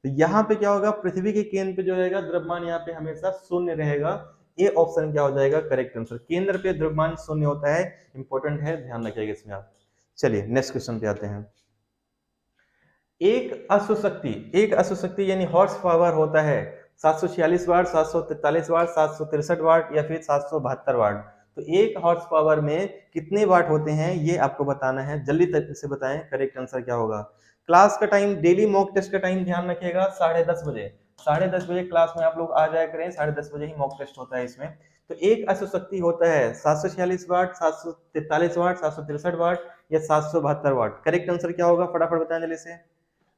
तो यहाँ पे क्या होगा, पृथ्वी के केंद्र पे जो रहेगा द्रव्यमान यहाँ पे हमेशा शून्य रहेगा। ए ऑप्शन क्या हो जाएगा करेक्ट आंसर। केंद्र पे द्रव्यमान शून्य होता है, इंपॉर्टेंट है, ध्यान रखिएगा इसमें आप। चलिए नेक्स्ट क्वेश्चन पे आते हैं। एक अश्वशक्ति यानी हॉर्स पावर होता है 746 वाट, 743 वाट, 763 वाट या फिर 772 वाट। तो एक हॉर्स पावर में कितने वाट होते हैं ये आपको बताना है, जल्दी तरीके से बताएं करेक्ट आंसर क्या होगा। क्लास का टाइम, डेली मॉक टेस्ट का टाइम ध्यान रखिएगा 10:30 बजे, 10:30 बजे क्लास में आप लोग आ जाया करें, 10:30 बजे ही मॉक टेस्ट होता है इसमें। तो एक अश्वशक्ति होता है 746 वाट, 743 वाट, 763 वाट या 772 वाट। करेक्ट आंसर क्या होगा फटाफट बताएं जल्दी से।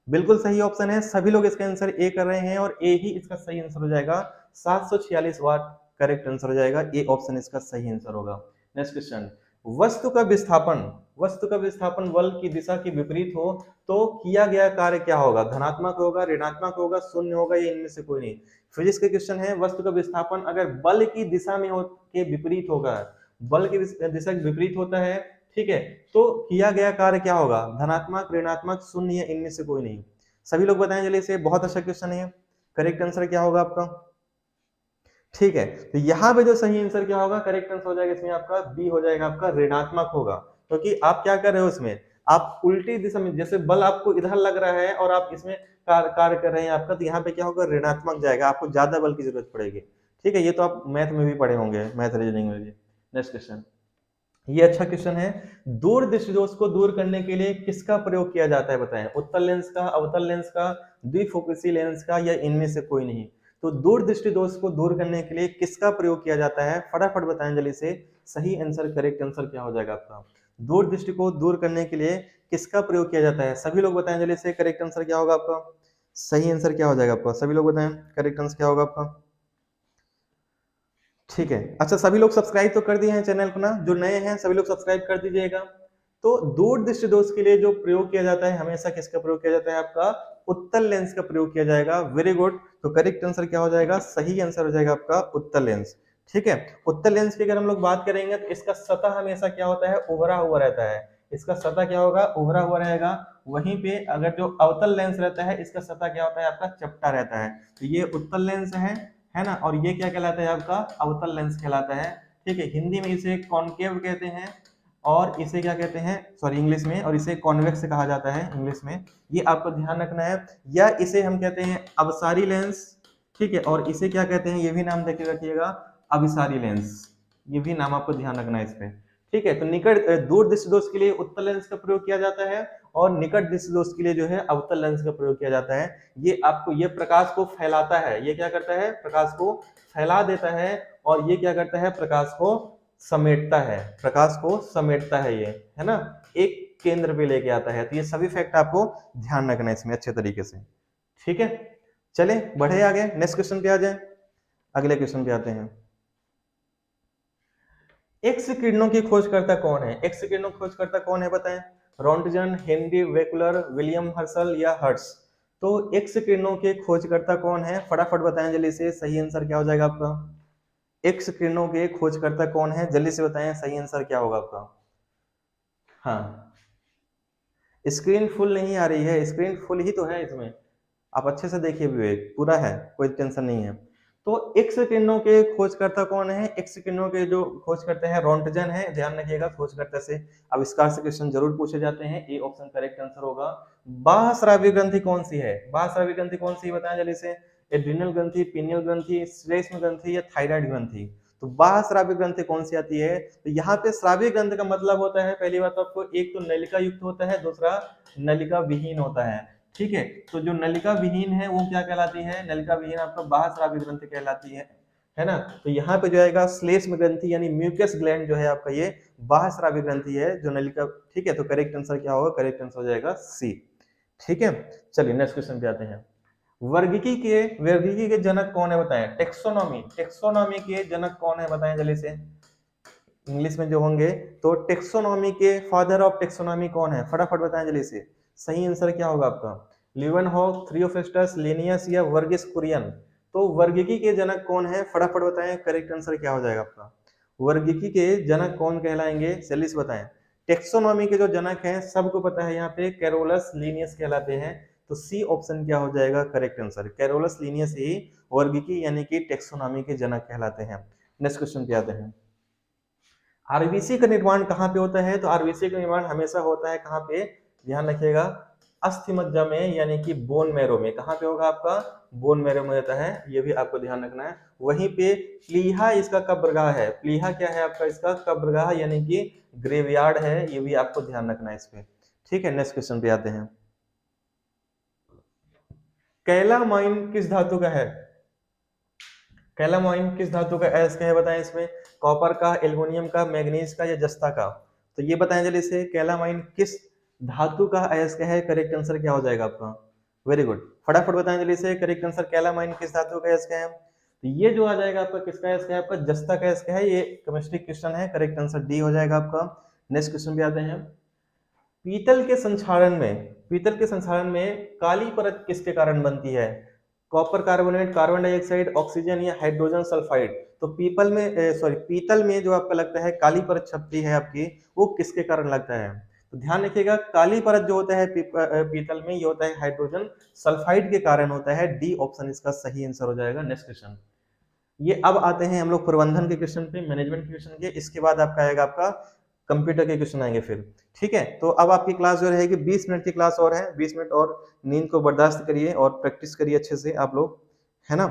बिल्कुल सही ऑप्शन है, सभी लोग इसका आंसर ए कर रहे हैं और ए ही इसका सही आंसर हो जाएगा। 746 वाट करेक्ट आंसर हो जाएगा, ए ऑप्शन इसका सही आंसर होगा। Next question. वस्तु का विस्थापन, वस्तु का विस्थापन बल की दिशा के विपरीत हो तो किया गया कार्य क्या होगा? धनात्मक होगा, ऋणात्मक होगा, शून्य होगा या इनमें से कोई नहीं? फिजिक्स का क्वेश्चन है, वस्तु का विस्थापन अगर बल की दिशा में के विपरीत होगा, बल की दिशा के विपरीत होता है, ठीक है, तो किया गया कार्य क्या होगा? धनात्मक, ऋणात्मक, शून्य या इनमें से कोई नहीं? सभी लोग बताएं जल्दी से, बहुत अच्छा क्वेश्चन है। करेक्ट आंसर क्या होगा आपका? ठीक है, तो यहाँ पे जो सही आंसर क्या होगा, करेक्ट आंसर हो जाएगा इसमें आपका बी हो जाएगा, आपका ऋणात्मक होगा। क्योंकि आप क्या कर रहे हो इसमें, आप उल्टी दिशा में, जैसे बल आपको इधर लग रहा है और आप इसमें कार्य कर रहे हैं आपका, तो यहाँ पे क्या होगा, ऋणात्मक जाएगा, आपको ज्यादा बल की जरूरत पड़ेगी। ठीक है, ये तो आप मैथ में भी पढ़े होंगे, मैथ रीजनिंग में भी। नेक्स्ट क्वेश्चन, ये अच्छा क्वेश्चन है। दूर दृष्टि दोष को दूर करने के लिए किसका प्रयोग किया जाता है बताएं? उत्तल लेंस का, अवतल लेंस का, द्विफोकसी लेंस का या इनमें से कोई नहीं? तो दूर दृष्टि दोष को दूर करने के लिए किसका प्रयोग किया जाता है? फटाफट बताएं जल्दी से, सही आंसर करेक्ट आंसर क्या हो जाएगा आपका? दूर दृष्टि को दूर करने के लिए किसका प्रयोग किया जाता है? सभी लोग बताएं जल्दी से, करेक्ट आंसर क्या होगा आपका? सही आंसर क्या हो जाएगा आपका? सभी लोग बताएं करेक्ट आंसर क्या होगा आपका? ठीक है, अच्छा सभी लोग सब्सक्राइब तो कर दिए हैं चैनल को ना, जो नए हैं सभी लोग सब्सक्राइब कर दीजिएगा। तो दूर दृष्टि दोष के लिए जो प्रयोग किया जाता है, हमेशा किसका प्रयोग किया जाता है? आपका उत्तल लेंस का प्रयोग किया जाएगा। वेरी गुड, तो करेक्ट आंसर क्या हो जाएगा? सही आंसर हो जाएगा आपका उत्तल लेंस। ठीक है, उत्तल लेंस की अगर हम लोग बात करेंगे तो इसका सतह हमेशा क्या होता है? उभरा हुआ रहता है। इसका सतह क्या होगा? उभरा हुआ रहेगा। वहीं पे अगर जो अवतल लेंस रहता है, इसका सतह क्या होता है? आपका चपटा रहता है। तो ये उत्तल लेंस है ना, और ये क्या कहलाता है? आपका अवतल लेंस कहलाता है। ठीक है, हिंदी में इसे कॉनकेव कहते हैं और इसे क्या कहते हैं, सॉरी इंग्लिश में, और इसे कॉन्वेक्स कहा जाता है इंग्लिश में, ये आपको ध्यान रखना है। या इसे हम कहते हैं अवसारी लेंस, ठीक है, और इसे क्या कहते हैं, ये भी नाम देख रखिएगा, अभिसारी लेंस, ये भी नाम आपको ध्यान रखना है इसमें। ठीक है, तो निकट दूर दृष्टि दोष के लिए उत्तल लेंस का प्रयोग किया जाता है और निकट दृष्टि दोष के लिए जो है अवतल लेंस का प्रयोग किया जाता है। ये आपको, ये प्रकाश को फैलाता है, ये क्या करता है? प्रकाश को फैला देता है, और ये क्या करता है? प्रकाश को समेटता है, प्रकाश को समेटता है ये, है ना, एक केंद्र पे लेके आता है। तो ये सभी फैक्ट आपको ध्यान रखना है इसमें अच्छे तरीके से। ठीक है, चले बढ़े आगे, नेक्स्ट क्वेश्चन पे आ जाए, अगले क्वेश्चन पे आते हैं। एक्स किरणों की खोजकर्ता कौन है? एक्स किरणों की खोजकर्ता कौन है बताएं? रोंटगन, हेनरी वेकुलर, विलियम हर्सल या हर्ट्स। तो एक्स किरणों के खोजकर्ता कौन है, फटाफट बताएं जल्दी से, सही आंसर क्या हो जाएगा आपका। एक्स किरणों के खोजकर्ता कौन है, जल्दी से बताएं, सही आंसर क्या होगा आपका। हाँ, स्क्रीन फुल नहीं आ रही है, स्क्रीन फुल ही तो है इसमें, आप अच्छे से देखिए विवेक, पूरा है, कोई टेंशन नहीं है। तो एक्स किरणों के खोजकर्ता कौन है, एक्स किरणों के जो खोजकर्ता है रोंटगन है, ध्यान रखिएगा खोजकर्ता से आविष्कार से क्वेश्चन जरूर पूछे जाते हैं, ए ऑप्शन करेक्ट आंसर होगा। बाह्यस्रावी ग्रंथि कौन सी है, बाह्यस्रावी ग्रंथि कौन सी बताएं जल्दी से, एड्रिनल ग्रंथि, पीनियल ग्रंथि, श्लेष्म ग्रंथि या थायराइड ग्रंथि। तो बाह्यस्रावी ग्रंथि कौन सी आती है, तो यहाँ पे श्राव्य ग्रंथ का मतलब होता है, पहली बात तो आपको, एक तो नलिका युक्त होता है, दूसरा नलिका विहीन होता है, ठीक है। तो जो नलिका विहीन है वो क्या कहलाती है, नलिका विहीन आपका बाह्यस्रावी ग्रंथि कहलाती है ना। तो यहाँ पे जो आएगा श्लेष्म ग्रंथि यानी म्यूकस ग्लैंड जो है आपका, ये बाह्यस्रावी ग्रंथि है जो नलिका, ठीक है। तो करेक्ट आंसर क्या होगा, करेक्ट आंसर हो जाएगा सी, ठीक है। चलिए नेक्स्ट क्वेश्चन पे आते हैं। वर्गीकी के जनक कौन है बताएं, टेक्सोनॉमी, टेक्सोनॉमी के जनक कौन है बताएं जल्दी से, इंग्लिश में जो होंगे। तो टेक्सोनॉमी के फादर ऑफ टेक्सोनॉमी कौन है, फटाफट बताएं जल्दी से, सही आंसर क्या होगा आपका, ल्यूवेनहॉक, थ्रियोफिस्टस, लिनियस या वर्गिस कुरियन। तो वर्गीकी के जनक कौन है, फटाफट बताएं, करेक्ट आंसर क्या हो जाएगा आपका। वर्गीकी के जनक कौन कहलाएंगे, जल्दी से बताएं। टेक्सोनॉमी के जो जनक हैं सबको पता है, यहाँ पे कैरोलस लिनियस कहलाते हैं। तो सी ऑप्शन क्या हो जाएगा, करेक्ट आंसर, कैरोलस लिनियस ही वर्गीकी यानी कि टेक्सोनॉमी के जनक कहलाते हैं। नेक्स्ट क्वेश्चन पे आते हैं। आरबीसी का निर्माण कहाँ पे होता है, तो आरबीसी का निर्माण हमेशा होता है कहाँ पे, ध्यान रखिएगा, अस्थि मज्जा में यानी कि बोन मैरो में। कहाँ पे होगा आपका, बोन मैरो में होता है, ये भी आपको ध्यान रखना है। वहीं पे प्लीहा इसका कब्रगाह है, प्लीहा क्या है आपका, इसका कब्रगाह यानी कि ग्रेवयार्ड है, ये भी आपको ध्यान रखना है इस पे, ठीक है। नेक्स्ट क्वेश्चन पे आते हैं। कैलामाइन किस धातु का है, कैलामाइन किस धातु का अयस्क है बताएं इसमें, कॉपर का, एल्युमिनियम का, मैग्नीज का या जस्ता का। तो ये बताएं जल्दी से, कैलामाइन किस धातु का अयस्क है, करेक्ट आंसर क्या हो जाएगा आपका। वेरी गुड, फटाफट बताएं जल्दी से, करेक्ट आंसर कैलामाइन किस धातु का अयस्क है। तो ये जो आ जाएगा आपका किसका अयस्क है, आपका जस्ता का अयस्क है, ये केमिस्ट्री क्वेश्चन है, करेक्ट आंसर डी हो जाएगा आपका। नेक्स्ट क्वेश्चन पे आते हैं। पीतल के संक्षारण में, पीतल के संक्षारण में काली परत किसके कारण बनती है, copper carbonate, carbon dioxide, oxygen या हाइड्रोजन सल्फाइड। तो पीतल में जो आपका लगता है काली परत छपती है आपकी, वो किसके कारण लगता है। तो ध्यान रखिएगा, काली परत जो होता है पीतल में, ये होता है हाइड्रोजन सल्फाइड के कारण होता है, डी ऑप्शन इसका सही आंसर हो जाएगा। नेक्स्ट क्वेश्चन, ये अब आते हैं हम लोग प्रबंधन के क्वेश्चन पे, मैनेजमेंट के क्वेश्चन के, इसके बाद आपका आएगा आपका कंप्यूटर के क्वेश्चन आएंगे फिर, ठीक है। तो अब आपकी क्लास जो रहेगी 20 मिनट की क्लास और है, 20 मिनट और नींद को बर्दाश्त करिए और प्रैक्टिस करिए अच्छे से आप लोग, है ना।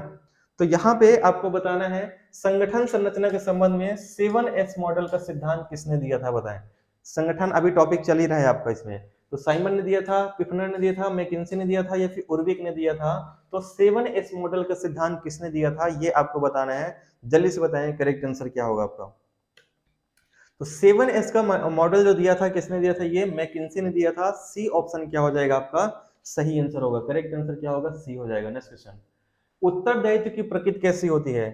तो यहाँ पे आपको बताना है, संगठन संरचना के संबंध में 7S मॉडल का सिद्धांत किसने दिया था बताएं। संगठन अभी टॉपिक चल ही रहा है आपका इसमें, तो साइमन ने दिया था, पिफनर ने दिया था, मैकिन्सी ने दिया था या फिर उर्विक ने दिया था। तो 7S मॉडल का सिद्धांत किसने दिया था, ये आपको बताना है, जल्दी से बताएं करेक्ट आंसर क्या होगा आपका। तो 7S का मॉडल जो दिया था किसने दिया था, ये मैकिन्सी ने दिया था। सी ऑप्शन क्या हो जाएगा आपका, सही आंसर होगा, करेक्ट आंसर क्या होगा, सी हो जाएगा। नेक्स्ट क्वेश्चन, उत्तरदायित्व की प्रकृति कैसी होती है,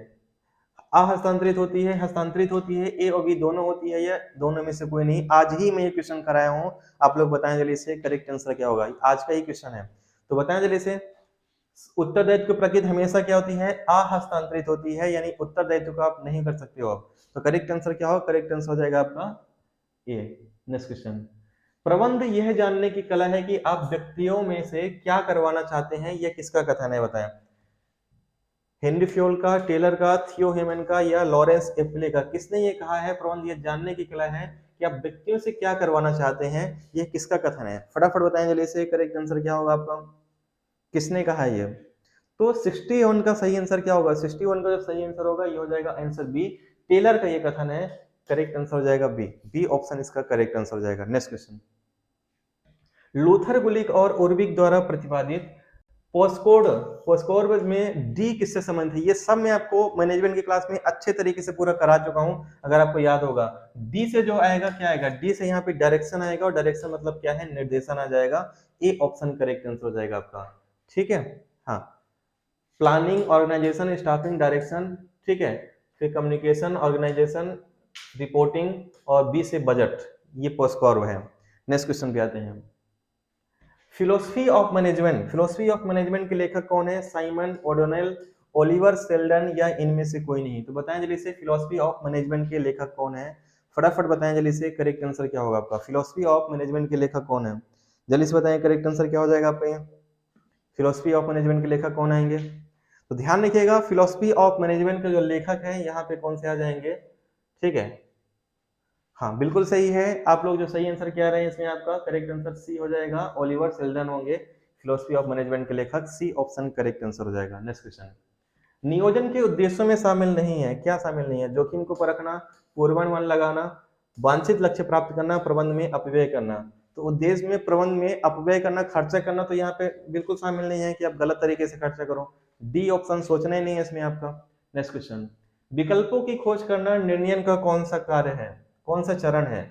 अहस्तांतरित होती है, हस्तांतरित होती है, ए और बी दोनों होती है या दोनों में से कोई नहीं। आज ही मैं ये क्वेश्चन कराया हूं, आप लोग बताएं जल्दी से करेक्ट आंसर क्या होगा, आज का ही क्वेश्चन है, तो बताएं जल्दी से। उत्तरदायित्व की प्रकृति हमेशा क्या होती है, अहस्तांतरित होती है, यानी उत्तरदायित्व को आप नहीं कर सकते हो आप। तो करेक्ट आंसर क्या होगा, करेक्ट आंसर हो जाएगा आपका ए। नेक्स्ट क्वेश्चन, प्रबंध यह जानने की कला है कि आप व्यक्तियों में से क्या करवाना चाहते हैं, यह किसका कथन है बताएं। हेनरी फ्योल का, टेलर का, थियो हेमन का या लॉरेंस एप्ले का, किसने ये कहा है, प्रबंध यह जानने की कला है कि आप व्यक्तियों से क्या करवाना चाहते हैं, यह किसका कथन है, फटाफट बताएं जल्दी से, करेक्ट आंसर क्या होगा आपका, किसने कहा है ये। तो 61 का सही आंसर क्या होगा, 61 का जो सही आंसर होगा ये हो जाएगा आंसर बी, टेलर का ये कथन है, करेक्ट आंसर हो जाएगा बी, बी ऑप्शन इसका करेक्ट आंसर हो जाएगा। नेक्स्ट क्वेश्चन, लूथर गुलिक और उर्विक द्वारा प्रतिपादित पोस्कोर में डी किससे संबंधित है, ये सब मैं आपको मैनेजमेंट की क्लास में अच्छे तरीके से पूरा करा चुका हूं, अगर आपको याद होगा। डी से जो आएगा क्या आएगा, डी से यहाँ पे डायरेक्शन आएगा, और डायरेक्शन मतलब क्या है, निर्देशन आ जाएगा, ए ऑप्शन करेक्ट आंसर हो जाएगा आपका, ठीक है। हाँ, प्लानिंग, ऑर्गेनाइजेशन, स्टाफिंग, डायरेक्शन, ठीक है, फिर कम्युनिकेशन, ऑर्गेनाइजेशन, रिपोर्टिंग, और बी से बजट, ये पोस्कोर है। नेक्स्ट क्वेश्चन पे आते हैं। Philosophy of management, philosophy of management के लेखक कौन है? साइमन, ओडोनेल, ओलिवर सेल्डन या इनमें से कोई नहीं? तो बताएं जल्दी से फिलोसफी ऑफ मैनेजमेंट के लेखक कौन है? फटाफट बताएं जल्दी से, करेक्ट आंसर क्या होगा आपका? फिलोसफी ऑफ मैनेजमेंट के लेखक कौन है? जल्दी से बताएं करेक्ट आंसर क्या हो जाएगा आपका? यहाँ फिलोसफी ऑफ मैनेजमेंट के लेखक कौन आएंगे? तो ध्यान रखिएगा, फिलोसफी ऑफ मैनेजमेंट के जो लेखक हैं यहाँ पे कौन से आ जाएंगे? ठीक है, हाँ बिल्कुल सही है। आप लोग जो सही आंसर क्या रहे हैं इसमें, आपका करेक्ट आंसर सी हो जाएगा, ओलिवर सेल्डन होंगे फिलोसफी ऑफ मैनेजमेंट के लेखक। सी ऑप्शन करेक्ट आंसर हो जाएगा। नेक्स्ट क्वेश्चन, नियोजन के उद्देश्यों में शामिल नहीं है, क्या शामिल नहीं है? जोखिम को परखना, पूर्वानुमान लगाना, वांछित लक्ष्य प्राप्त करना, प्रबंध में अपव्यय करना। तो उद्देश्य में प्रबंध में अपव्यय करना, खर्चा करना, तो यहाँ पे बिल्कुल शामिल नहीं है कि आप गलत तरीके से खर्चा करो। डी ऑप्शन सोचना ही नहीं है इसमें आपका। नेक्स्ट क्वेश्चन, विकल्पों की खोज करना निर्णय का कौन सा कार्य है, कौन सा चरण है?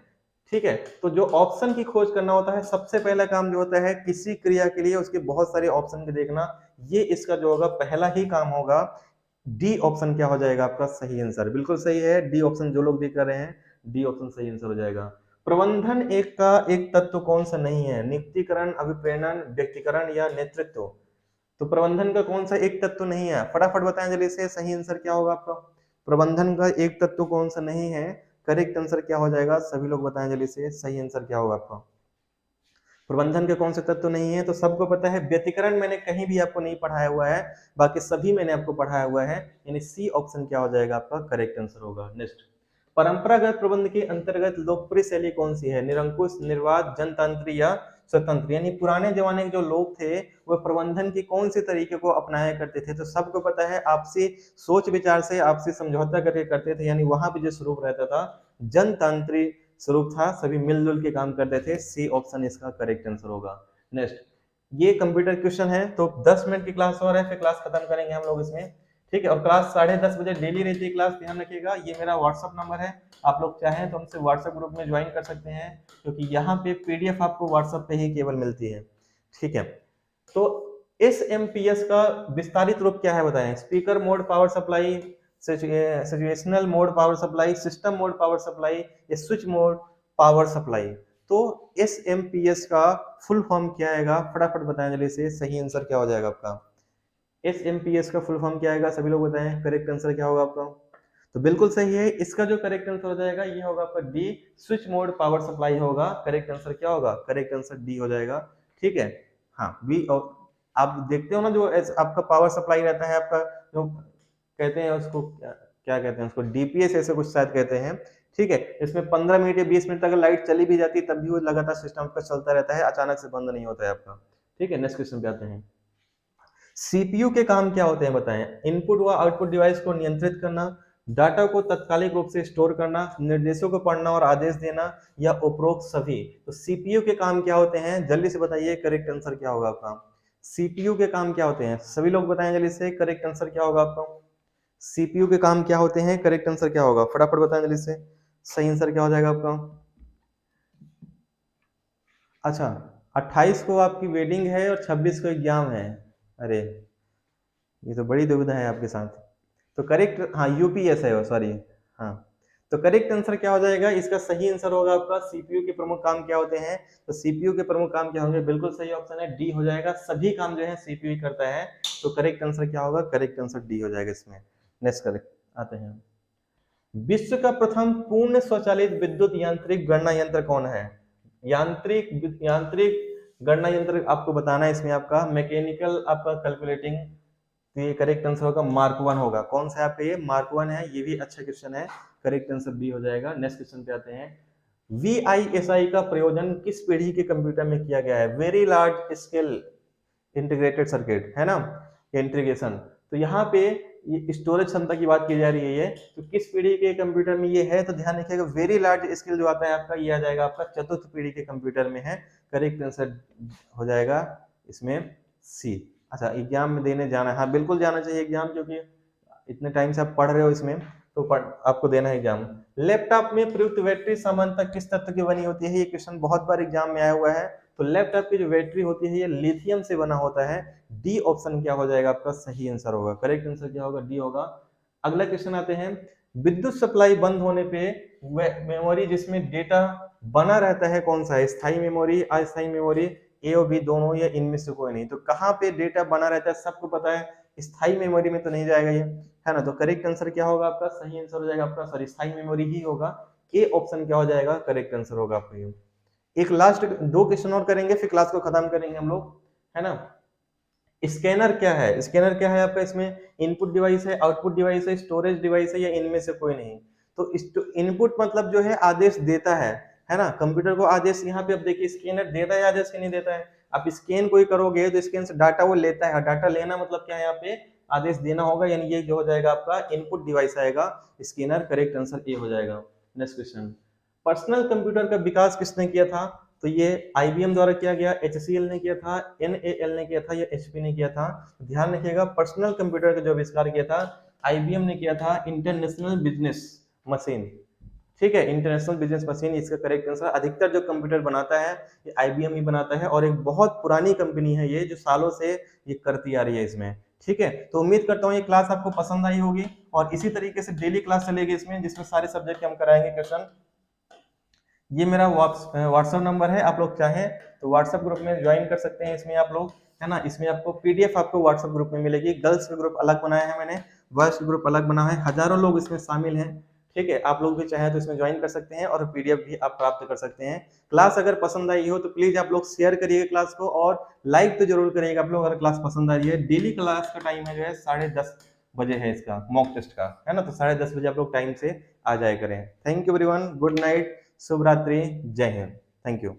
ठीक है, तो जो ऑप्शन की खोज करना होता है, सबसे पहला काम जो होता है किसी क्रिया के लिए उसके बहुत सारे ऑप्शन के देखना, ये इसका जो होगा पहला ही काम होगा। डी ऑप्शन क्या हो जाएगा आपका सही आंसर? बिल्कुल सही है, डी ऑप्शन जो लोग भी कर रहे हैं, डी ऑप्शन सही आंसर हो जाएगा। प्रबंधन एक का एक तत्व कौन सा नहीं है? नियुक्तिकरण, अभिप्रेरण, व्यक्तिकरण या नेतृत्व? तो प्रबंधन का कौन सा एक तत्व नहीं है? फटाफट बताएं जल्दी से, सही आंसर क्या होगा आपका? प्रबंधन का एक तत्व कौन सा नहीं है? करेक्ट आंसर क्या हो जाएगा? सभी लोग बताएं जल्दी से, सही आंसर क्या होगा आपका? प्रबंधन के कौन से तत्व नहीं है? तो सबको पता है, व्यतिकरण मैंने कहीं भी आपको नहीं पढ़ाया हुआ है, बाकी सभी मैंने आपको पढ़ाया हुआ है, यानी सी ऑप्शन क्या हो जाएगा आपका? करेक्ट आंसर होगा। नेक्स्ट, परंपरागत प्रबंध के अंतर्गत लोकप्रिय शैली कौन सी है? निरंकुश, निर्वाध, जनतंत्र या स्वतंत्र? यानी पुराने जमाने के जो लोग थे वह प्रबंधन की कौन से तरीके को अपनाया करते थे? तो सबको पता है, आपसी सोच विचार से आपसी समझौता करके करते थे, यानी वहां पे जो स्वरूप रहता था जनतंत्री स्वरूप था, सभी मिलजुल के काम करते थे। सी ऑप्शन इसका करेक्ट आंसर होगा। नेक्स्ट, ये कंप्यूटर क्वेश्चन है, तो 10 मिनट की क्लास और है, फिर क्लास खत्म करेंगे हम लोग इसमें। ठीक है, और क्लास 10:30 बजे डेली रहती है क्लास, ध्यान रखिएगा। ये मेरा व्हाट्सअप नंबर है, आप लोग चाहें तो हमसे व्हाट्सएप ग्रुप में ज्वाइन कर सकते हैं, क्योंकि यहाँ पे पीडीएफ आपको व्हाट्सएप पे ही केवल मिलती है। ठीक है, तो SMPS का विस्तारित रूप क्या है बताएं? Speaker mode power supply, situational mode power supply, system mode power supply, या स्विच मोड पावर सप्लाई? तो SMPS का फुल फॉर्म क्या आएगा? फटाफट बताएं जल्दी से, सही आंसर क्या हो जाएगा आपका? SMPS का फुल फॉर्म क्या आएगा? सभी लोग बताएं करेक्ट आंसर क्या होगा आपका? तो बिल्कुल सही है, इसका जो करेक्ट आंसर हो जाएगा ये होगा आपका D, switch mode power supply होगा। करेक्ट आंसर क्या होगा? करेक्ट आंसर डी हो जाएगा। ठीक है, हाँ बी। और आप देखते हो ना, जो आपका पावर सप्लाई रहता है आपका, जो कहते हैं उसको क्या कहते हैं उसको, DPS ऐसे कुछ शायद कहते हैं। ठीक है, इसमें 15 मिनट या 20 मिनट अगर लाइट चली भी जाती है तब भी वो लगातार सिस्टम आपका चलता रहता है, अचानक से बंद नहीं होता है आपका। ठीक है, नेक्स्ट क्वेश्चन पे आते हैं। CPU के काम क्या होते हैं बताएं? इनपुट व आउटपुट डिवाइस को नियंत्रित करना, डाटा को तात्कालिक रूप से स्टोर करना, निर्देशों को पढ़ना और आदेश देना, या उपरोक्त सभी? तो CPU के काम क्या होते हैं? जल्दी से बताइए, करेक्ट आंसर क्या होगा आपका? CPU के काम क्या होते हैं? सभी लोग बताएं जल्दी से, करेक्ट आंसर क्या होगा आपका? CPU के काम क्या होते हैं? करेक्ट आंसर क्या होगा? फटाफट बताएं जल्दी से, सही आंसर क्या हो जाएगा आपका? अच्छा, 28 को आपकी वेडिंग है और 26 को एग्जाम है। अरे, ये तो बड़ी दुविधा है आपके साथ। तो करेक्ट, हाँ UPS है वो, सॉरी। हाँ, तो करेक्ट आंसर क्या हो जाएगा? इसका सही आंसर होगा आपका, CPU के प्रमुख काम क्या होते हैं? तो CPU के प्रमुख काम क्या होंगे? बिल्कुल सही ऑप्शन है, डी हो जाएगा। सभी काम जो है CPU ही करता है। तो करेक्ट आंसर क्या होगा? करेक्ट आंसर डी हो जाएगा इसमें। नेक्स्ट करेक्ट आते हैं। विश्व का प्रथम पूर्ण स्वचालित विद्युत यांत्रिक गणना यंत्र कौन है? यांत्रिक यांत्रिक गणना यंत्र आपको बताना है इसमें, आपका मैकेनिकल आपका कैलकुलेटिंग। तो ये करेक्ट आंसर होगा मार्क 1 होगा। कौन सा आपका? ये मार्क 1 है, ये भी अच्छा क्वेश्चन है। करेक्ट आंसर बी हो जाएगा। नेक्स्ट क्वेश्चन पे आते हैं। VISI का प्रयोजन किस पीढ़ी के कंप्यूटर में किया गया है? Very large scale integrated circuit है ना, इंटीग्रेशन। तो यहाँ पे ये स्टोरेज क्षमता की बात की जा रही है, ये तो किस पीढ़ी के कंप्यूटर में ये है? तो ध्यान रखिएगा, वेरी लार्ज स्केल जो आता है आपका, ये आ जाएगा आपका चतुर्थ पीढ़ी के कंप्यूटर में है। करेक्ट आंसर हो जाएगा इसमें सी। अच्छा, एग्जाम में देने जाना है? हाँ बिल्कुल जाना चाहिए एग्जाम, क्योंकि इतने टाइम से आप पढ़ रहे हो इसमें, तो आपको देना है एग्जाम। लैपटॉप में प्रयुक्त बैटरी सामान्यतः किस तत्व की बनी होती है? ये क्वेश्चन बहुत बार एग्जाम में आया हुआ है। तो लैपटॉप की जो बैटरी होती है ये लिथियम से बना होता है। डी ऑप्शन क्या हो जाएगा आपका? सही आंसर होगा। करेक्ट आंसर क्या होगा? डी होगा। अगला क्वेश्चन आते हैं। विद्युत सप्लाई बंद होने पे मेमोरी जिसमें डेटा बना रहता है कौन सा है, स्थायी मेमोरी, अस्थायी मेमोरी, ए और बी दोनों, या इनमें से कोई नहीं। तो कहाँ पे डेटा बना रहता है सबको पता है, स्थायी मेमोरी में तो नहीं जाएगा ये, है ना। तो करेक्ट आंसर क्या होगा आपका, सही आंसर हो जाएगा आपका, सॉरी स्थायी मेमोरी ही होगा, ए ऑप्शन क्या हो जाएगा, करेक्ट आंसर होगा आपका ये। एक लास्ट 2 क्वेश्चन और करेंगे फिर क्लास को खत्म करेंगे हम लोग, है ना। स्कैनर क्या है, स्कैनर क्या है आपका, इसमें इनपुट डिवाइस है, आउटपुट डिवाइस है, स्टोरेज डिवाइस है, या इनमें से कोई नहीं। तो इनपुट मतलब जो है आदेश देता है ना, कंप्यूटर को आदेश। यहाँ पे अब देखिए स्कैनर देता है आदेश कि नहीं देता है। आप स्कैन कोई करोगे तो स्कैन से डाटा वो लेता है, डाटा लेना मतलब क्या है, यहाँ पे आदेश देना होगा, यानी ये जो हो जाएगा आपका इनपुट डिवाइस आएगा स्कैनर, करेक्ट आंसर ए हो जाएगा। नेक्स्ट क्वेश्चन, पर्सनल कंप्यूटर का विकास किसने किया था, तो ये आईबीएम द्वारा किया गया, एचसीएल ने किया था, एनएएल ने किया था, या एचपी ने किया था। ध्यान रखिएगा पर्सनल कंप्यूटर का जो आविष्कार किया था आईबीएम ने किया था, इंटरनेशनल बिजनेस मशीन, ठीक है, इंटरनेशनल बिजनेस मशीन इसका करेक्ट आंसर। अधिकतर जो कंप्यूटर बनाता है ये आईबीएम ही बनाता है, और एक बहुत पुरानी कंपनी है ये, जो सालों से ये करती आ रही है इसमें, ठीक है। तो उम्मीद करता हूँ ये क्लास आपको पसंद आई होगी, और इसी तरीके से डेली क्लास चलेगी इसमें, जिसमें सारे सब्जेक्ट हम कराएंगे क्वेश्चन। ये मेरा व्हाट्सएप नंबर है, आप लोग चाहें तो व्हाट्सएप ग्रुप में ज्वाइन कर सकते हैं इसमें आप लोग, है ना। इसमें आपको पीडीएफ आपको व्हाट्सएप ग्रुप में मिलेगी। गर्ल्स का ग्रुप अलग बनाया है मैंने, बॉयज का ग्रुप अलग बना है, हजारों लोग इसमें शामिल हैं, ठीक है। आप लोग भी चाहें तो इसमें ज्वाइन कर सकते हैं, और पीडीएफ भी आप प्राप्त कर सकते हैं। क्लास अगर पसंद आई हो तो प्लीज आप लोग शेयर करिएगा क्लास को, और लाइक तो जरूर करिएगा आप लोग अगर क्लास पसंद आ रही है। डेली क्लास का टाइम है जो है 10:30 बजे है इसका मॉक टेस्ट का, है ना। तो 10:30 बजे आप लोग टाइम से आ जाए करें। Thank you everyone, good night, शुभ रात्रि, जय हिंद, थैंक यू।